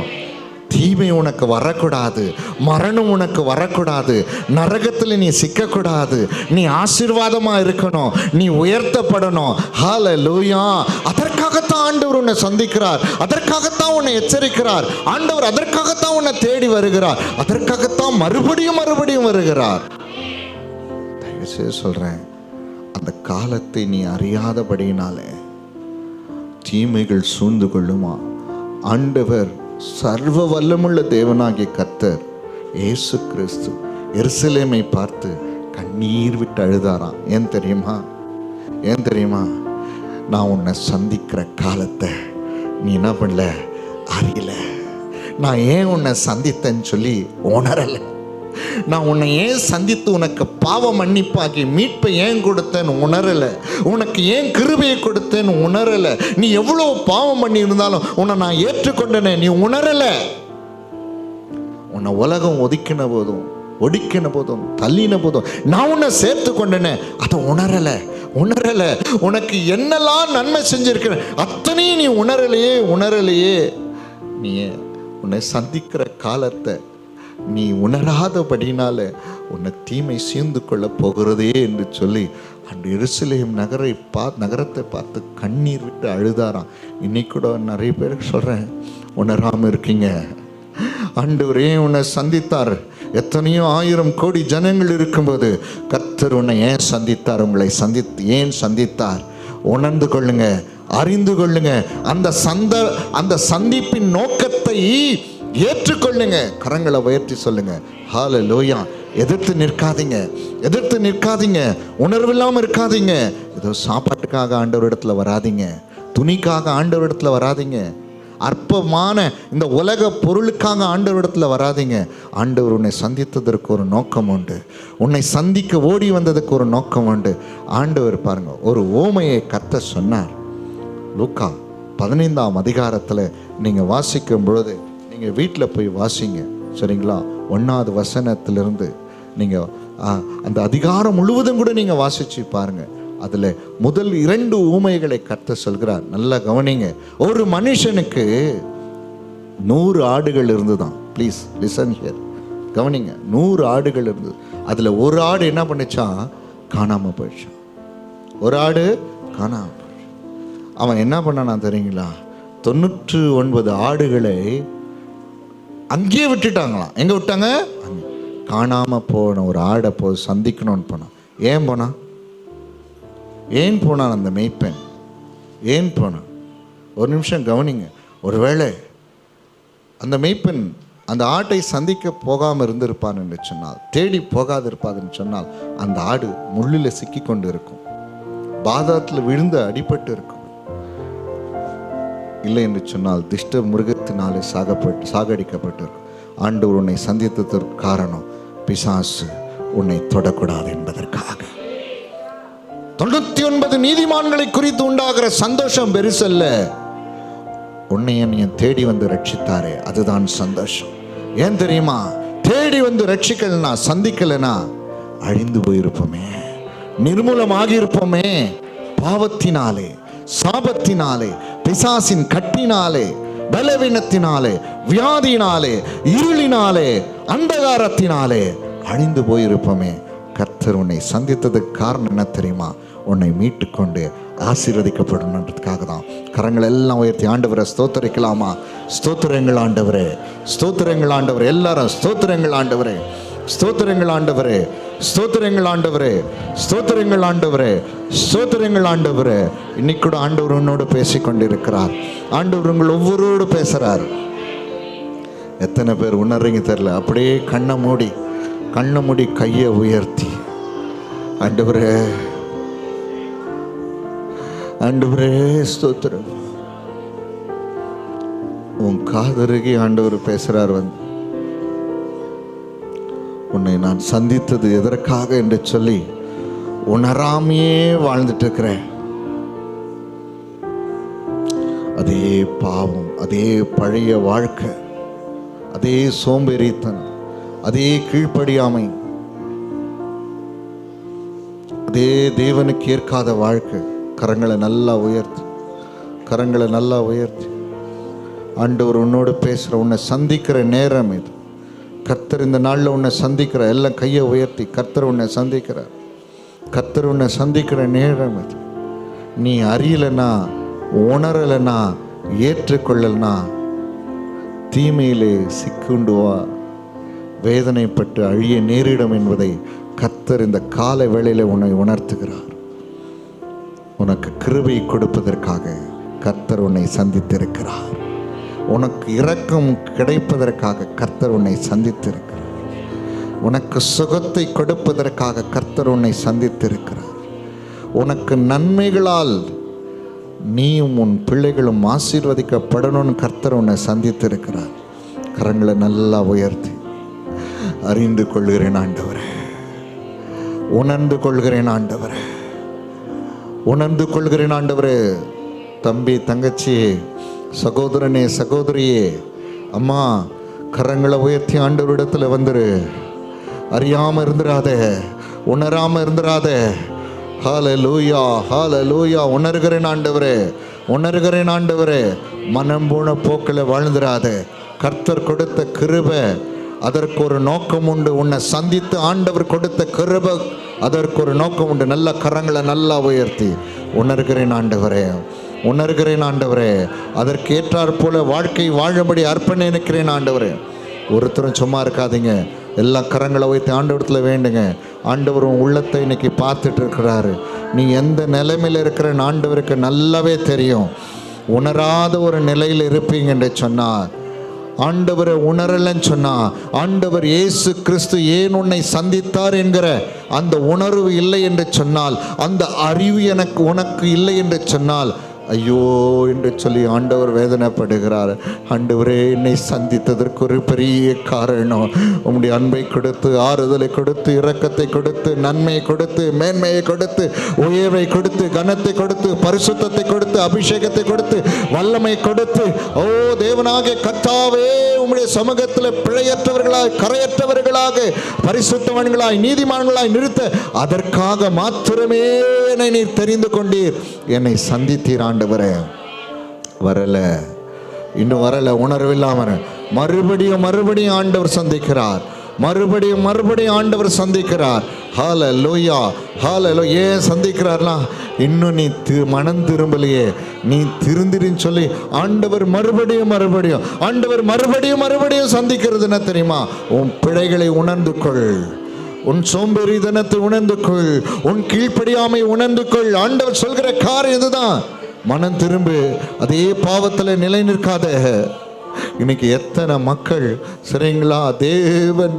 தீமை உனக்கு வரக்கூடாது, மரணம் உனக்கு வரக்கூடாது, நரகத்தில் நீ சிக்கக்கூடாது, நீ ஆசீர்வாதமாக இருக்கணும், நீ உயர்த்தப்படணும். ஹல்லேலூயா. அதற்காகத்தான் ஆண்டவர் உன்னை சந்திக்கிறார், அதற்காகத்தான் உன்னை எச்சரிக்கிறார் ஆண்டவர், அதற்காகத்தான் உன்னை தேடி வருகிறார், அதற்காகத்தான் மறுபடியும் மறுபடியும் வருகிறார். தயவுசெய்து சொல்கிறேன், அந்த காலத்தை நீ அறியாதபடியினாலே தீமைகள் சூழ்ந்து கொள்ளுமா. ஆண்டவர் சர்வ வல்லமுள்ள தேவனாகிய கர்த்தர் இயேசு கிறிஸ்து எருசலேமை பார்த்து கண்ணீர் விட்டு அழுதாராம். ஏன் தெரியுமா? ஏன் தெரியுமா? நான் உன்னை சந்திக்கிற காலத்தை நீ என்ன பண்ணல, அறியல. நான் ஏன் உன்னை சந்தித்தேன்னு சொல்லி உணரலை. நான் உன்னை ஏன் சந்தித்து உனக்கு பாவ மன்னிப்பாக்கி மீட்பை ஏன் கொடுத்தேன்னு உணரலை. உனக்கு ஏன் கிருபையை கொடுத்தேன்னு உணரலை. நீ எவ்வளோ பாவம் பண்ணி இருந்தாலும் உன்னை நான் ஏற்றுக்கொண்டனே, நீ உணரலை. உன்னை உலகம் ஒதுக்கின போதும் தள்ளின போதும் நான் உன்னை சேர்த்து கொண்டனே, அதை உணரலை. உனக்கு என்னெல்லாம் நன்மை செஞ்சிருக்கிறேன் அத்தனையும் நீ உணரலையே. நீ உன்னை சந்திக்கிற காலத்தை நீ உணராதபடினால உன்னை தீமை சீர்ந்து கொள்ள போகிறதே என்று சொல்லி அந்த எருசலேம் நகரத்தை பார்த்து கண்ணீர் விட்டு அழுதாராம். இன்னைக்கு கூட நிறைய பேருக்கு சொல்கிறேன், உணராமல் இருக்கீங்க. ஆண்டவரே உன்னை சந்தித்தார். எத்தனையோ 1000 கோடி ஜனங்கள் இருக்கும்போது கர்த்தர் உன்னை ஏன் சந்தித்தார்? உங்களை ஏன் சந்தித்தார்? உணர்ந்து கொள்ளுங்க, அறிந்து கொள்ளுங்க. அந்த சந்திப்பின் நோக்கத்தை ஏற்றுக்கொள்ளுங்க. கரங்களை உயர்த்தி சொல்லுங்க, ஹல்லேலூயா. எதிர்த்து நிற்காதீங்க, உணர்வு இல்லாமல் இருக்காதீங்க. ஏதோ சாப்பாட்டுக்காக ஆண்டவர் இடத்துல வராதீங்க. துணிக்காக ஆண்டவரிடத்தில் வராதீங்க. அற்பமான இந்த உலக பொருளுக்காக ஆண்டவரிடத்தில் வராதீங்க. ஆண்டவர் உன்னை சந்தித்ததற்கு ஒரு நோக்கம் உண்டு. உன்னை சந்திக்க ஓடி வந்ததுக்கு ஒரு நோக்கம் உண்டு. ஆண்டவர் பாருங்க, ஒரு ஓமையை கர்த்தர் சொன்னார். லூக்கா 15ஆம் அதிகாரத்தில் நீங்கள் வாசிக்கும் பொழுது, நீங்கள் வீட்டில் போய் வாசிங்க, சரிங்களா? 1வது வசனத்திலிருந்து நீங்கள் அந்த அதிகாரம் முழுவதும் கூட நீங்கள் வாசிச்சு பாருங்கள். அதில் முதல் 2 ஊமைகளை கர்த்தர் சொல்கிறார். நல்லா கவனிங்க. ஒரு மனுஷனுக்கு 100 ஆடுகள் இருந்துதான். ப்ளீஸ் லிசன் ஹியர், கவனிங்க. 100 ஆடுகள் இருந்தது. அதில் ஒரு ஆடு என்ன பண்ணிச்சான்? காணாமல் போயிடுச்சான். ஒரு ஆடு காணாமல் போயிடுச்சு. அவன் என்ன பண்ணானா தெரியுங்களா? 99 ஆடுகளை அங்கேயே விட்டுட்டாங்களாம். எங்கே விட்டாங்க? காணாமல் போன ஒரு ஆடை போய் சந்திக்கணும்னு போனான். ஏன் போனான்? ஏன் போனான் அந்த மேய்ப்பன்? ஏன் போனான்? ஒரு நிமிஷம் கவனிங்க. ஒருவேளை அந்த மேய்ப்பன் அந்த ஆட்டை சந்திக்க போகாமல் இருந்திருப்பான் என்று சொன்னால், தேடி போகாது இருப்பாதுன்னு சொன்னால், அந்த ஆடு முள்ளில் சிக்கி கொண்டு இருக்கும், பாதாளத்தில் விழுந்து அடிபட்டு இருக்கும். இல்லை என்று சொன்னால் திஷ்ட மிருகத்தினாலே சாகடிக்கப்பட்டிருக்கும். ஆண்டவர் உன்னை சந்தித்ததற்கு காரணம், பிசாசு உன்னை தொடக்கூடாது என்பதற்காக. 99 நீதிமான்களை குறித்து உண்டாகிற சந்தோஷம் பெருசல்ல, உன்னை என்னையும் தேடி வந்து ரட்சித்தாரே, அதுதான் சந்தோஷம். ஏன் தெரியுமா? தேடி வந்து ரட்சிக்கலனா, சந்திக்கலனா அழிந்து போயிருப்போமே, நிர்மூலமாகி இருப்போமே. பாவத்தினாலே, சாபத்தினாலே, பிசாசின் கட்டினாலே, பலவீனத்தினாலே, வியாதியினாலே, இருளினாலே, அந்தகாரத்தினாலே அழிந்து போயிருப்போமே. கர்த்தர் உன்னை சந்தித்ததுக்கு காரணம் என்ன தெரியுமா? உன்னை மீட்டு கொண்டு ஆசீர்வதிக்கப்படணுன்றதுக்காக தான். கரங்கள் எல்லாம் உயர்த்தி ஆண்டவரை ஸ்தோத்திரிக்கலாமா? ஸ்தோத்திரங்கள் ஆண்டவரே, ஸ்தோத்திரங்கள் ஆண்டவரே, எல்லாரும் ஸ்தோத்திரங்கள் ஆண்டவரே, ஸ்தோத்திரங்கள் ஆண்டவரே, ஸ்தோத்திரங்கள் ஆண்டவரே, ஸ்தோத்திரங்கள் ஆண்டவரே, ஸ்தோத்திரங்கள் ஆண்டவரே. இன்னைக்கு கூட ஆண்டவர் உன்னோடு பேசி கொண்டிருக்கிறார். ஆண்டவர் உங்கள் ஒவ்வொருவரோடு பேசுகிறார். எத்தனை பேர் உணர்றீங்க தெரியல. அப்படியே கண்ணை மூடி கையை உயர்த்தி, ஆண்டவரே, ஆண்டவரே ஸ்தோத்திரம். உன் காதருகே ஆண்டவர் பேசுறார். வந்து உன்னை நான் சந்தித்தது எதற்காக என்று சொல்லி உணராமையே வாழ்ந்துட்டு இருக்கிறேன். அதே பாவம், அதே பழைய வாழ்க்கை, அதே சோம்பேறித்தனம், அதே கீழ்ப்படியாமை, அதே தேவனுக்கு ஏற்காத வாழ்க்கை. கரங்களை நல்லா உயர்த்தி, கரங்களை நல்லா உயர்த்தி. ஆண்டவர் உன்னோடு பேசுகிற, உன்னை சந்திக்கிற நேரம் இது. கர்த்தர் இந்த நாளில் உன்னை சந்திக்கிற, எல்லாம் கையை உயர்த்தி. கர்த்தர் உன்னை சந்திக்கிறார். கர்த்தர் உன்னை சந்திக்கிற நேரம் இது. நீ அறியலைன்னா, உணரலைன்னா, ஏற்றுக்கொள்ளலைன்னா தீமையிலே சிக்குண்டுவா, வேதனைப்பட்டு அழிய நேரிடும் என்பதை கர்த்தர் இந்த கால வேளையில் உன்னை உணர்த்துகிறார். உனக்கு கிருபை கொடுப்பதற்காக கர்த்தர் உன்னை சந்தித்திருக்கிறார். உனக்கு இரக்கம் கிடைப்பதற்காக கர்த்தர் உன்னை சந்தித்திருக்கிறார். உனக்கு சுகத்தை கொடுப்பதற்காக கர்த்தர் உன்னை சந்தித்திருக்கிறார். உனக்கு நன்மைகளால் நீயும் உன் பிள்ளைகளும் ஆசீர்வதிக்கப்படணும்னு கர்த்தர் உன்னை சந்தித்திருக்கிறார். கரங்களை நல்லா உயர்த்தி, அறிந்து கொள்கிறேன் ஆண்டவரே, உணர்ந்து கொள்கிறேன் ஆண்டவரே, உணர்ந்து கொள்கிறேன் ஆண்டவரே. தம்பி, தங்கச்சி, சகோதரனே, சகோதரியே, அம்மா, கரங்களை உயர்த்தி ஆண்டவரிடத்தில் வந்துரு. அறியாமல் இருந்துராதே, உணராமல் இருந்துராதே. ஹல்லேலூயா, ஹல்லேலூயா. உணர்கிறேன் ஆண்டவரே, உணர்கிறேன் ஆண்டவரே. மனம் போன போக்கில் வாழ்ந்துராதே. கர்த்தர் கொடுத்த கிருபை, அதற்கு ஒரு நோக்கம் உண்டு. உன்னை சந்தித்து ஆண்டவர் கொடுத்த கிருபை, அதற்கு ஒரு நோக்கம் உண்டு. நல்ல கரங்களை நல்லா உயர்த்தி, உணர்கிறேன் ஆண்டவரே, உணர்கிறேன் ஆண்டவரே. அதற்கு ஏற்றாற் போல வாழ்க்கை வாழும்படி அர்ப்பணி நிற்கிறேன் ஆண்டவரே. ஒருத்தரும் சும்மா இருக்காதீங்க. எல்லா கரங்களை வைத்து ஆண்டவரத்தில் வேண்டுங்க. ஆண்டவர் உன் உள்ளத்தை இன்னைக்கு பார்த்துட்டு இருக்கிறாரு. நீ எந்த நிலைமையில் இருக்கிறன்னு ஆண்டவருக்கு நல்லாவே தெரியும். உணராத ஒரு நிலையில் இருப்பீங்க என்று சொன்னார். ஆண்டவரை உணரலன்னு சொன்னா, ஆண்டவர் இயேசு கிறிஸ்து ஏன் உன்னை சந்தித்தார் என்கிற அந்த உணர்வு இல்லை என்று சொன்னால், அந்த அறிவு உனக்கு இல்லை என்று சொன்னால், ஐயோ என்று சொல்லி ஆண்டவர் வேதனைப்படுகிறார். ஆண்டவரே, என்னை சந்தித்ததற்கு ஒரு பெரிய காரணம் உம்முடைய அன்பை கொடுத்து, ஆறுதலை கொடுத்து, இரக்கத்தை கொடுத்து, நன்மையை கொடுத்து, மேன்மையை கொடுத்து, உயர்வை கொடுத்து, கனத்தை கொடுத்து, பரிசுத்தத்தை கொடுத்து, அபிஷேகத்தை கொடுத்து, வல்லமை கொடுத்து, ஓ தேவனாகிய கர்த்தாவே, உம்முடைய சமூகத்தில் பிழையற்றவர்களாய், கரையற்றவர்களாக, பரிசுத்தவான்களாய், நீதிமான்களாய் நிறுத்த அதற்காக மாத்திரமே என்னை நீர் தெரிந்து கொண்டீர். என்னை சந்தித்தீர் ஆண்டவரே. வரல, இன்னும் வரல, உணர்வில்லாம மறுபடியும் ஆண்டவர் சந்திக்கிறார். மறுபடியும் ஆண்டவர் சந்திக்கிறார். ஹல்லேலூயா, ஹல்லேலூயா. ஏன் சந்திக்கிறார்னா, இன்னும் நீ மனம் திரும்பலையே, நீ திருந்திரின்னு சொல்லி ஆண்டவர் மறுபடியும் சந்திக்கிறது என்ன தெரியுமா? உன் பிழைகளை உணர்ந்து கொள், உன் சோம்பேறித்தனத்தை உணர்ந்து கொள், உன் கீழ்ப்படியாமை உணர்ந்து கொள். ஆண்டவர் சொல்கிற காரியம் இதுதான். மனம் திரும்பு, அதே பாவத்தில் நிலை நிற்காத. இன்னைக்கு எத்தனை மக்கள் சரிங்களா, தேவன்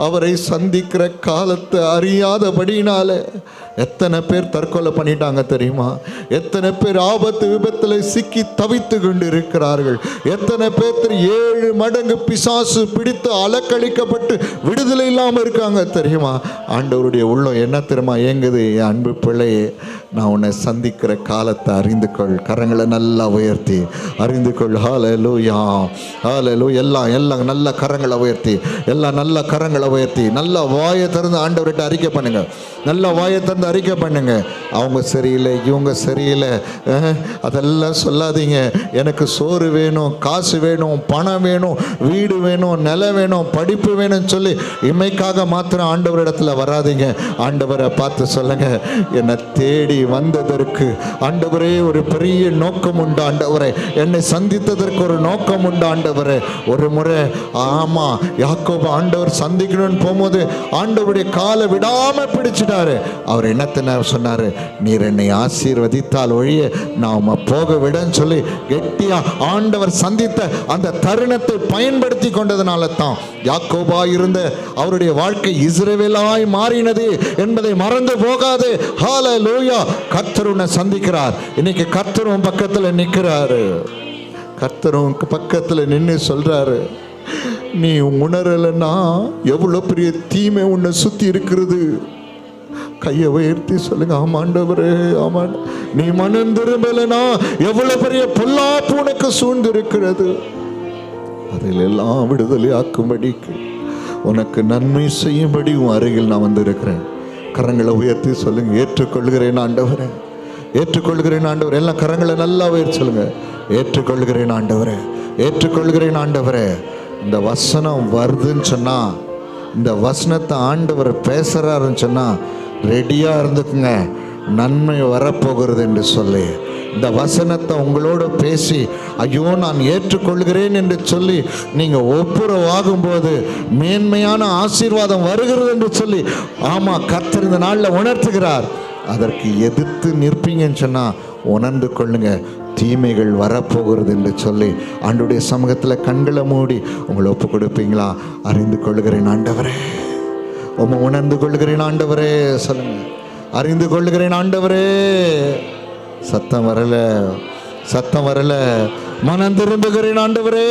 அவரை சந்திக்கிற காலத்தை அறியாதபடினால எத்தனை பேர் தற்கொலை பண்ணிட்டாங்க தெரியுமா? எத்தனை பேர் ஆபத்து விபத்தில் சிக்கி தவித்து கொண்டு இருக்கிறார்கள்? எத்தனை பேர் 7 மடங்கு பிசாசு பிடித்து அலக்களிக்கப்பட்டு விடுதலை இல்லாமல் இருக்காங்க தெரியுமா? ஆண்டவருடைய உள்ளம் என்ன தெரியுமா ஏங்குது? என் அன்பு பிள்ளையே, நான் உன்னை சந்திக்கிற காலத்தை அறிந்து கொள். கரங்களை நல்லா உயர்த்தி அறிந்து கொள். ஹல்லேலூயா, ஹல்லேலூயா. எல்லாம் நல்ல கரங்களை உயர்த்தி, எல்லாம் நல்ல கரங்களை உயர்த்தி, நல்ல வாயை திறந்து ஆண்டவர்கிட்ட அறிக்கை பண்ணுங்க. நல்ல வாயை திறந்து அறிக்கை பண்ணுங்க. அவங்க சரியில்லை, இவங்க சரியில்லை, அதெல்லாம் சொல்லாதீங்க. எனக்கு சோறு வேணும், காசு வேணும், பணம் வேணும், வீடு வேணும், நிலம் வேணும், படிப்பு வேணும்னு சொல்லி இமைக்காக மாத்திரம் ஆண்டவரிடத்துல வராதிங்க. ஆண்டவரை பார்த்து சொல்லுங்க, என்னை தேடி வந்ததற்கு ஆண்டவரே ஒரு பெரிய நோக்கம் உண்டு. ஆண்டவரே, என்னை சந்தித்ததற்கு ஒரு நோக்கம் உண்டு. ஆண்டவரே, ஒரு முறை ஆமா யாக்கோபு ஆண்டவர் சந்திக்கணும்னு போகும்போது ஆண்டவருடைய காலை விடாம பிடிச்சிட்டாரு. அவர் என்னத்தின சொன்னாரு? நீர் என்னை ஆசீர்வதித்தால் ஒழிய நாம போக விடன்னு சொல்லி கெட்டியா ஆண்டவர் சந்தித்த அந்த தருணத்தை பயன்படுத்தி கொண்டதுனால தான் யாக்கோபா இருந்த அவருடைய வாழ்க்கை இஸ்ரவேலாய் மாறினது என்பதை மறந்து போகாது. ஹல்லேலூயா. கர்த்தர் உன்னை சந்திக்கிறார். இன்னைக்கு கர்த்தர் உன் பக்கத்தில் நிற்கிறாரு. கர்த்தர் உன் பக்கத்தில் நின்று சொல்றாரு, நீ உணரலைன்னா எவ்வளோ பெரிய தீமை உன்னை சுற்றி இருக்கிறது. கையை உயர்த்தி சொல்லுங்க, ஆமாண்டவரே, ஆமா. நீ மனம் திரும்பலைன்னா எவ்வளோ பெரிய பொல்லாப்பு உனக்கு சூழ்ந்து இருக்கிறது. அதில் எல்லாம் விடுதலை ஆக்கும்படிக்கு, உனக்கு நன்மை செய்யும்படி உன் அருகில் நான் வந்திருக்கிறேன். கரங்களை உயர்த்தி சொல்லுங்க, ஏற்றுக்கொள்கிறேன் ஆண்டவரே, ஏற்றுக்கொள்கிறேன் ஆண்டவரே. எல்லாம் கரங்களை நல்லா உயர்த்தி சொல்லுங்க, ஏற்றுக்கொள்கிறேன் ஆண்டவரே, ஏற்றுக்கொள்கிறேன் ஆண்டவரே. இந்த வசனம் வருதுன்னு சொன்னா, இந்த வசனத்தை ஆண்டவர் பேசுறாருன்னு சொன்னா ரெடியாக இருந்துக்குங்க, நன்மை வரப்போகிறது என்று சொல்லி. இந்த வசனத்தை உங்களோட பேசி ஐயோ நான் ஏற்றுக்கொள்கிறேன் என்று சொல்லி நீங்கள் ஒப்புரவாகும்போது மேன்மையான ஆசீர்வாதம் வருகிறது என்று சொல்லி ஆமாம் கர்த்தர் இந்த நாளில் உணர்த்துகிறார். அதற்கு எதிர்த்து நிற்பீங்கன்னு சொன்னால் உணர்ந்து கொள்ளுங்க, தீமைகள் வரப்போகிறது என்று சொல்லி ஆண்டவருடைய சமூகத்தில் கண்களை மூடி உங்களை ஒப்பு கொடுப்பீங்களா? அறிந்து கொள்கிறேன் ஆண்டவரே, உம்மை உணர்ந்து கொள்கிறேன் ஆண்டவரே சொல்லுங்க. அறிந்து கொள்கிறேன் ஆண்டவரே. சத்தம் வரல, சத்தம் வரல. மனம் திரும்புகிறேன் ஆண்டவரே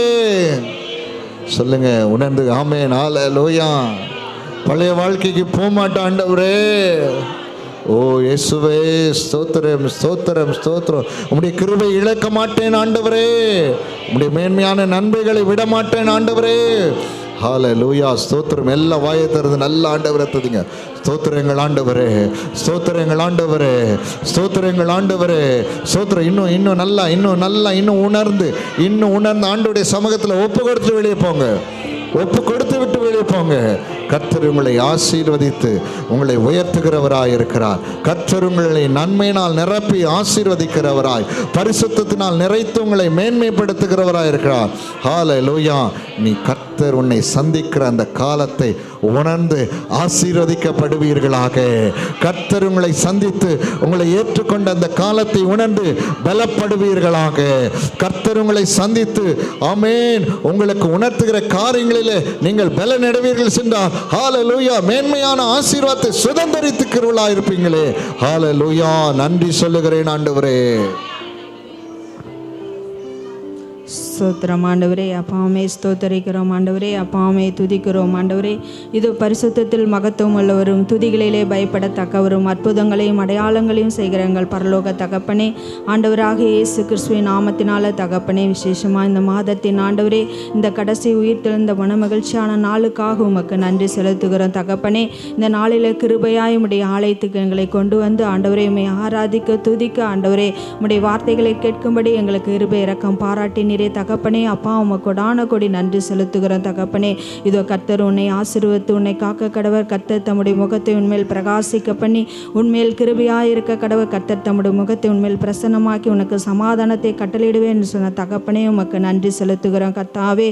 சொல்லுங்க. உணர்ந்து ஆமென், ஹல்லேலூயா. பழைய வாழ்க்கைக்கு போக மாட்டேன் ஆண்டவரே. ஓ இயேசுவே, ஸ்தோத்திரம் ஸ்தோத்திரம் ஸ்தோத்திரம். உம்முடைய கிருபை இழக்க மாட்டேன் ஆண்டவரே. உம்முடைய மேன்மையான நன்மைகளை விட மாட்டேன் ஆண்டவரே. ஹல்லேலூயா, ஸ்தோத்திரம். எல்லா வாயை திறந்து நல்ல ஆண்டவரை துதிங்க. ஸ்தோத்திரங்கள் ஆண்டவரே, ஸ்தோத்திரங்கள் ஆண்டவரே, ஸ்தோத்திரங்கள் ஆண்டவரே, ஸ்தோத்திரம். இன்னும் நல்லா உணர்ந்து ஆண்டவருடைய சமூகத்தில் ஒப்பு கொடுத்து வெளியே போங்க. ஒப்பு கொடுத்து விட்டு வெளியே போங்க. கர்த்தர் உங்களை ஆசீர்வதித்து உங்களை உயர்த்துகிறவராய் இருக்கிறார். கர்த்தர் உங்களை நன்மையினால் நிரப்பி ஆசீர்வதிக்கிறவராய், பரிசுத்தத்தினால் நிறைத்து உங்களை மேன்மைப்படுத்துகிறவராய் இருக்கிறார். ஹல்லேலூயா. நீ கர்த்தர் உன்னை சந்திக்கிற அந்த காலத்தை உணர்ந்து ஆசீர்வதிக்கப்படுவீர்களாக. கர்த்தர் உங்களை சந்தித்து உங்களை ஏற்றுக்கொண்ட அந்த காலத்தை உணர்ந்து பலப்படுவீர்களாக. கர்த்தர் உங்களை சந்தித்து ஆமென் உங்களுக்கு உணர்த்துகிற காரியங்களிலே நீங்கள் பலனடைவீர்கள் சென்றால் ஹல்லேலூயா மேன்மையான ஆசீர்வாதத்தை சுதந்தரித்துக்கிறவர்களாக இருப்பீங்களே. ஹல்லேலூயா. நன்றி சொல்லுகிறேன் ஆண்டவரே. ஸ்தோத்திரம் ஆண்டவரே. அப்பாமே ஸ்தோத்தரிக்கிறோம் ஆண்டவரே. அப்பாமே துதிக்கிறோம் ஆண்டவரே. இது பரிசுத்தத்தில் மகத்துவம் உள்ளவரும் துதிகளிலே பயப்படத்தக்கவரும் அற்புதங்களையும் அடையாளங்களையும் செய்கிற எங்கள் பரலோக தகப்பனே, ஆண்டவராக இயேசு கிறிஸ்துவின் நாமத்தினால தகப்பனே, விசேஷமாக இந்த மாதத்தின் ஆண்டவரே, இந்த கடைசி உயிர்த்தெழுந்த மனமகிழ்ச்சியான நாளுக்காக உமக்கு நன்றி செலுத்துகிறோம் தகப்பனே. இந்த நாளில் கிருபையாய் உம்முடைய ஆலயத்துக்கு எங்களை கொண்டு வந்து ஆண்டவரே உம்மை ஆராதிக்க துதிக்க ஆண்டவரே உம்முடைய வார்த்தைகளை கேட்கும்படி எங்களுக்கு கிருபை இரக்கம் பாராட்டினீரே தகப்பனே. அப்பா உமக்கு கொடான கொடி நன்றி செலுத்துகிறோம் தகப்பனே. இதோ கர்த்தர் உன்னை ஆசீர்வதித்து உன்னை காக்க கடவர். கர்த்தர் தம்முடைய முகத்தை உன்மேல் பிரகாசிக்க பண்ணி உன்மேல் கிருபையாய் இருக்க கடவர். கர்த்தர் தம்முடைய முகத்தை உன்மேல் பிரசன்னமாக்கி உனக்கு சமாதானத்தை கட்டளையிடுவேன் என்று சொன்ன தகப்பனே உமக்கு நன்றி செலுத்துகிறோம் கர்த்தாவே.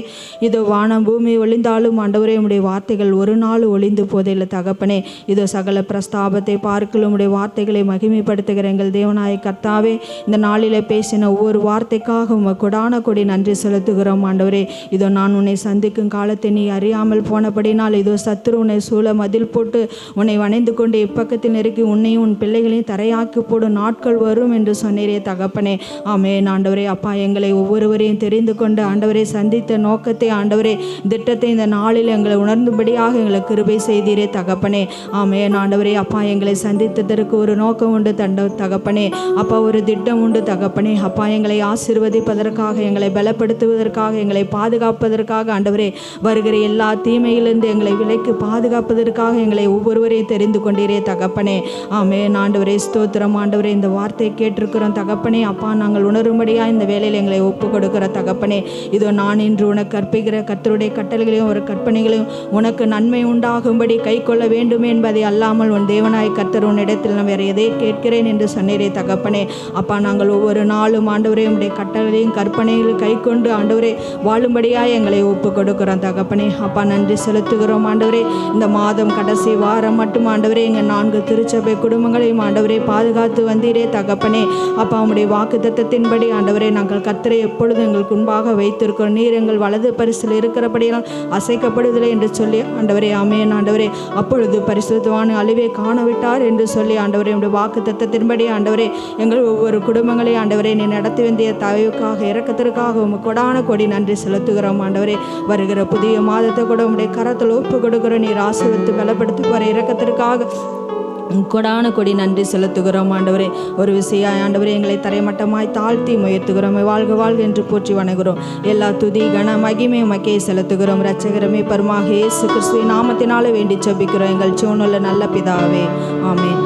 இதோ வானம் பூமி ஒளிந்தாலும் ஆண்டவரே உம்முடைய வார்த்தைகள் ஒரு நாள் ஒளிந்து போதில்லை தகப்பனே. இதோ சகல பிரஸ்தாபத்தை பார்க்கலும் உம்முடைய வார்த்தைகளை மகிமைப்படுத்துகிற எங்கள் தேவனாய கர்த்தாவே, இந்த நாளில் பேசின ஒவ்வொரு வார்த்தைக்காக உமக்கு கொடான கொடி நன்றி செலுத்துகிறோம் ஆண்டவரே. இதோ நான் உன்னை சந்திக்கும் காலத்தை நீ அறியாமல் போனபடினால் இதோ சத்துரு உன்னை சூழ மதில் போட்டு உன்னை வணைந்து கொண்டு இப்பக்கத்தில் நெருக்கி உன்னையும் உன் பிள்ளைகளையும் தரையாக்கி போடும் நாட்கள் வரும் என்று சொன்னீரே தகப்பனே. ஆமென் ஆண்டவரே. அப்பா எங்களை ஒவ்வொருவரையும் தெரிந்து கொண்டு ஆண்டவரை சந்தித்த நோக்கத்தை ஆண்டவரே திட்டத்தை இந்த நாளில் எங்களை உணர்ந்துபடியாக எங்களை கிருபை செய்தீரே தகப்பனே. ஆமென் ஆண்டவரே. அப்பா எங்களை சந்தித்ததற்கு ஒரு நோக்கம் உண்டு தகப்பனே. அப்பா ஒரு திட்டம் உண்டு தகப்பனே. அப்பா எங்களை ஆசீர்வதிப்பதற்காக, எங்களை பலப்படுத்துவதற்காக, எங்களை பாதுகாப்பதற்காக ஆண்டவரே வருகிற எல்லா தீமையிலிருந்து எங்களை விலைக்கு பாதுகாப்பதற்காக எங்களை ஒவ்வொருவரையும் தெரிந்து கொண்டீரே தகப்பனே. ஆமென் ஆண்டவரே. ஸ்தோத்திரம் ஆண்டவரே. இந்த வார்த்தையை கேட்டிருக்கிறோம் தகப்பனே. அப்பா நாங்கள் உணரும்படியா இந்த வேலையில் எங்களை ஒப்பு கொடுக்கிற தகப்பனே. இதோ நான் இன்று உனக்கு கற்பிக்கிற கர்த்தருடைய கட்டளைகளையும் ஒரு கற்பனைகளையும் உனக்கு நன்மை உண்டாகும்படி கை கொள்ள வேண்டும் என்பதை அல்லாமல் உன் தேவனாய் கர்த்தர் உன்னிடத்தில் நான் வேறு எதை கேட்கிறேன் என்று சொன்னீரே தகப்பனே. அப்பா நாங்கள் ஒவ்வொரு நாளும் ஆண்டவரே உம்முடைய கட்டளையும் கற்பனைகளையும் கை கொண்டு ஆண்டவரே வாழும்படியாக எங்களை ஒப்பு கொடுக்கிறோம் தகப்பனே. அப்பா நன்றி செலுத்துகிறோம் ஆண்டவரே. இந்த மாதம் கடைசி வாரம் மட்டும் ஆண்டவரே எங்கள் 4 திருச்சபை குடும்பங்களையும் ஆண்டவரே பாதுகாத்து வந்தீரே தகப்பனே. அப்பா உம்முடைய வாக்கு தத்தத்தின்படி ஆண்டவரே நாங்கள் கர்த்தரை எப்பொழுதும் எங்களுக்கு முன்பாக வைத்திருக்கிறோம். நீர் எங்கள் வலது பரிசில் இருக்கிறபடியால் அசைக்கப்படுவதில்லை என்று சொல்லி ஆண்டவரே. ஆமென் ஆண்டவரே. அப்பொழுது பரிசுத்தவான் அழிவை காணவிட்டார் என்று சொல்லி ஆண்டவரே உம்முடைய வாக்கு தத்தத்தின்படி ஆண்டவரே எங்கள் ஒவ்வொரு குடும்பங்களையும் ஆண்டவரே நீ நடத்தி வந்திய தயவுக்காக இரக்கத்திற்காக உமக்கு கொடான கொடி நன்றி செலுத்துகிறோம் ஆண்டவரே. வருகிற புதிய மாதத்தை கூட உம்முடைய கரத்தில் ஒப்பு கொடுக்கிற நீர் ஆசீர்வதித்து பலப்படுத்தி வர இரக்கத்திற்காக கொடான கொடி நன்றி செலுத்துகிறோம் ஆண்டவரே. ஒரு விஷயம் ஆண்டவரே எங்களை தரைமட்டமாய் தாழ்த்தி முயர்த்துகிறோம். வாழ்க வாழ்க என்று போற்றி வணங்குகிறோம். எல்லா துதி கன மகிமை உமக்கே செலுத்துகிறோம். இரட்சகரமே பரமாக இயேசு கிறிஸ்துவின் நாமத்தினாலே வேண்டி ஜெபிக்கிறோம் எங்கள் ஜீவனுள்ள நல்ல பிதாவே. ஆமென்.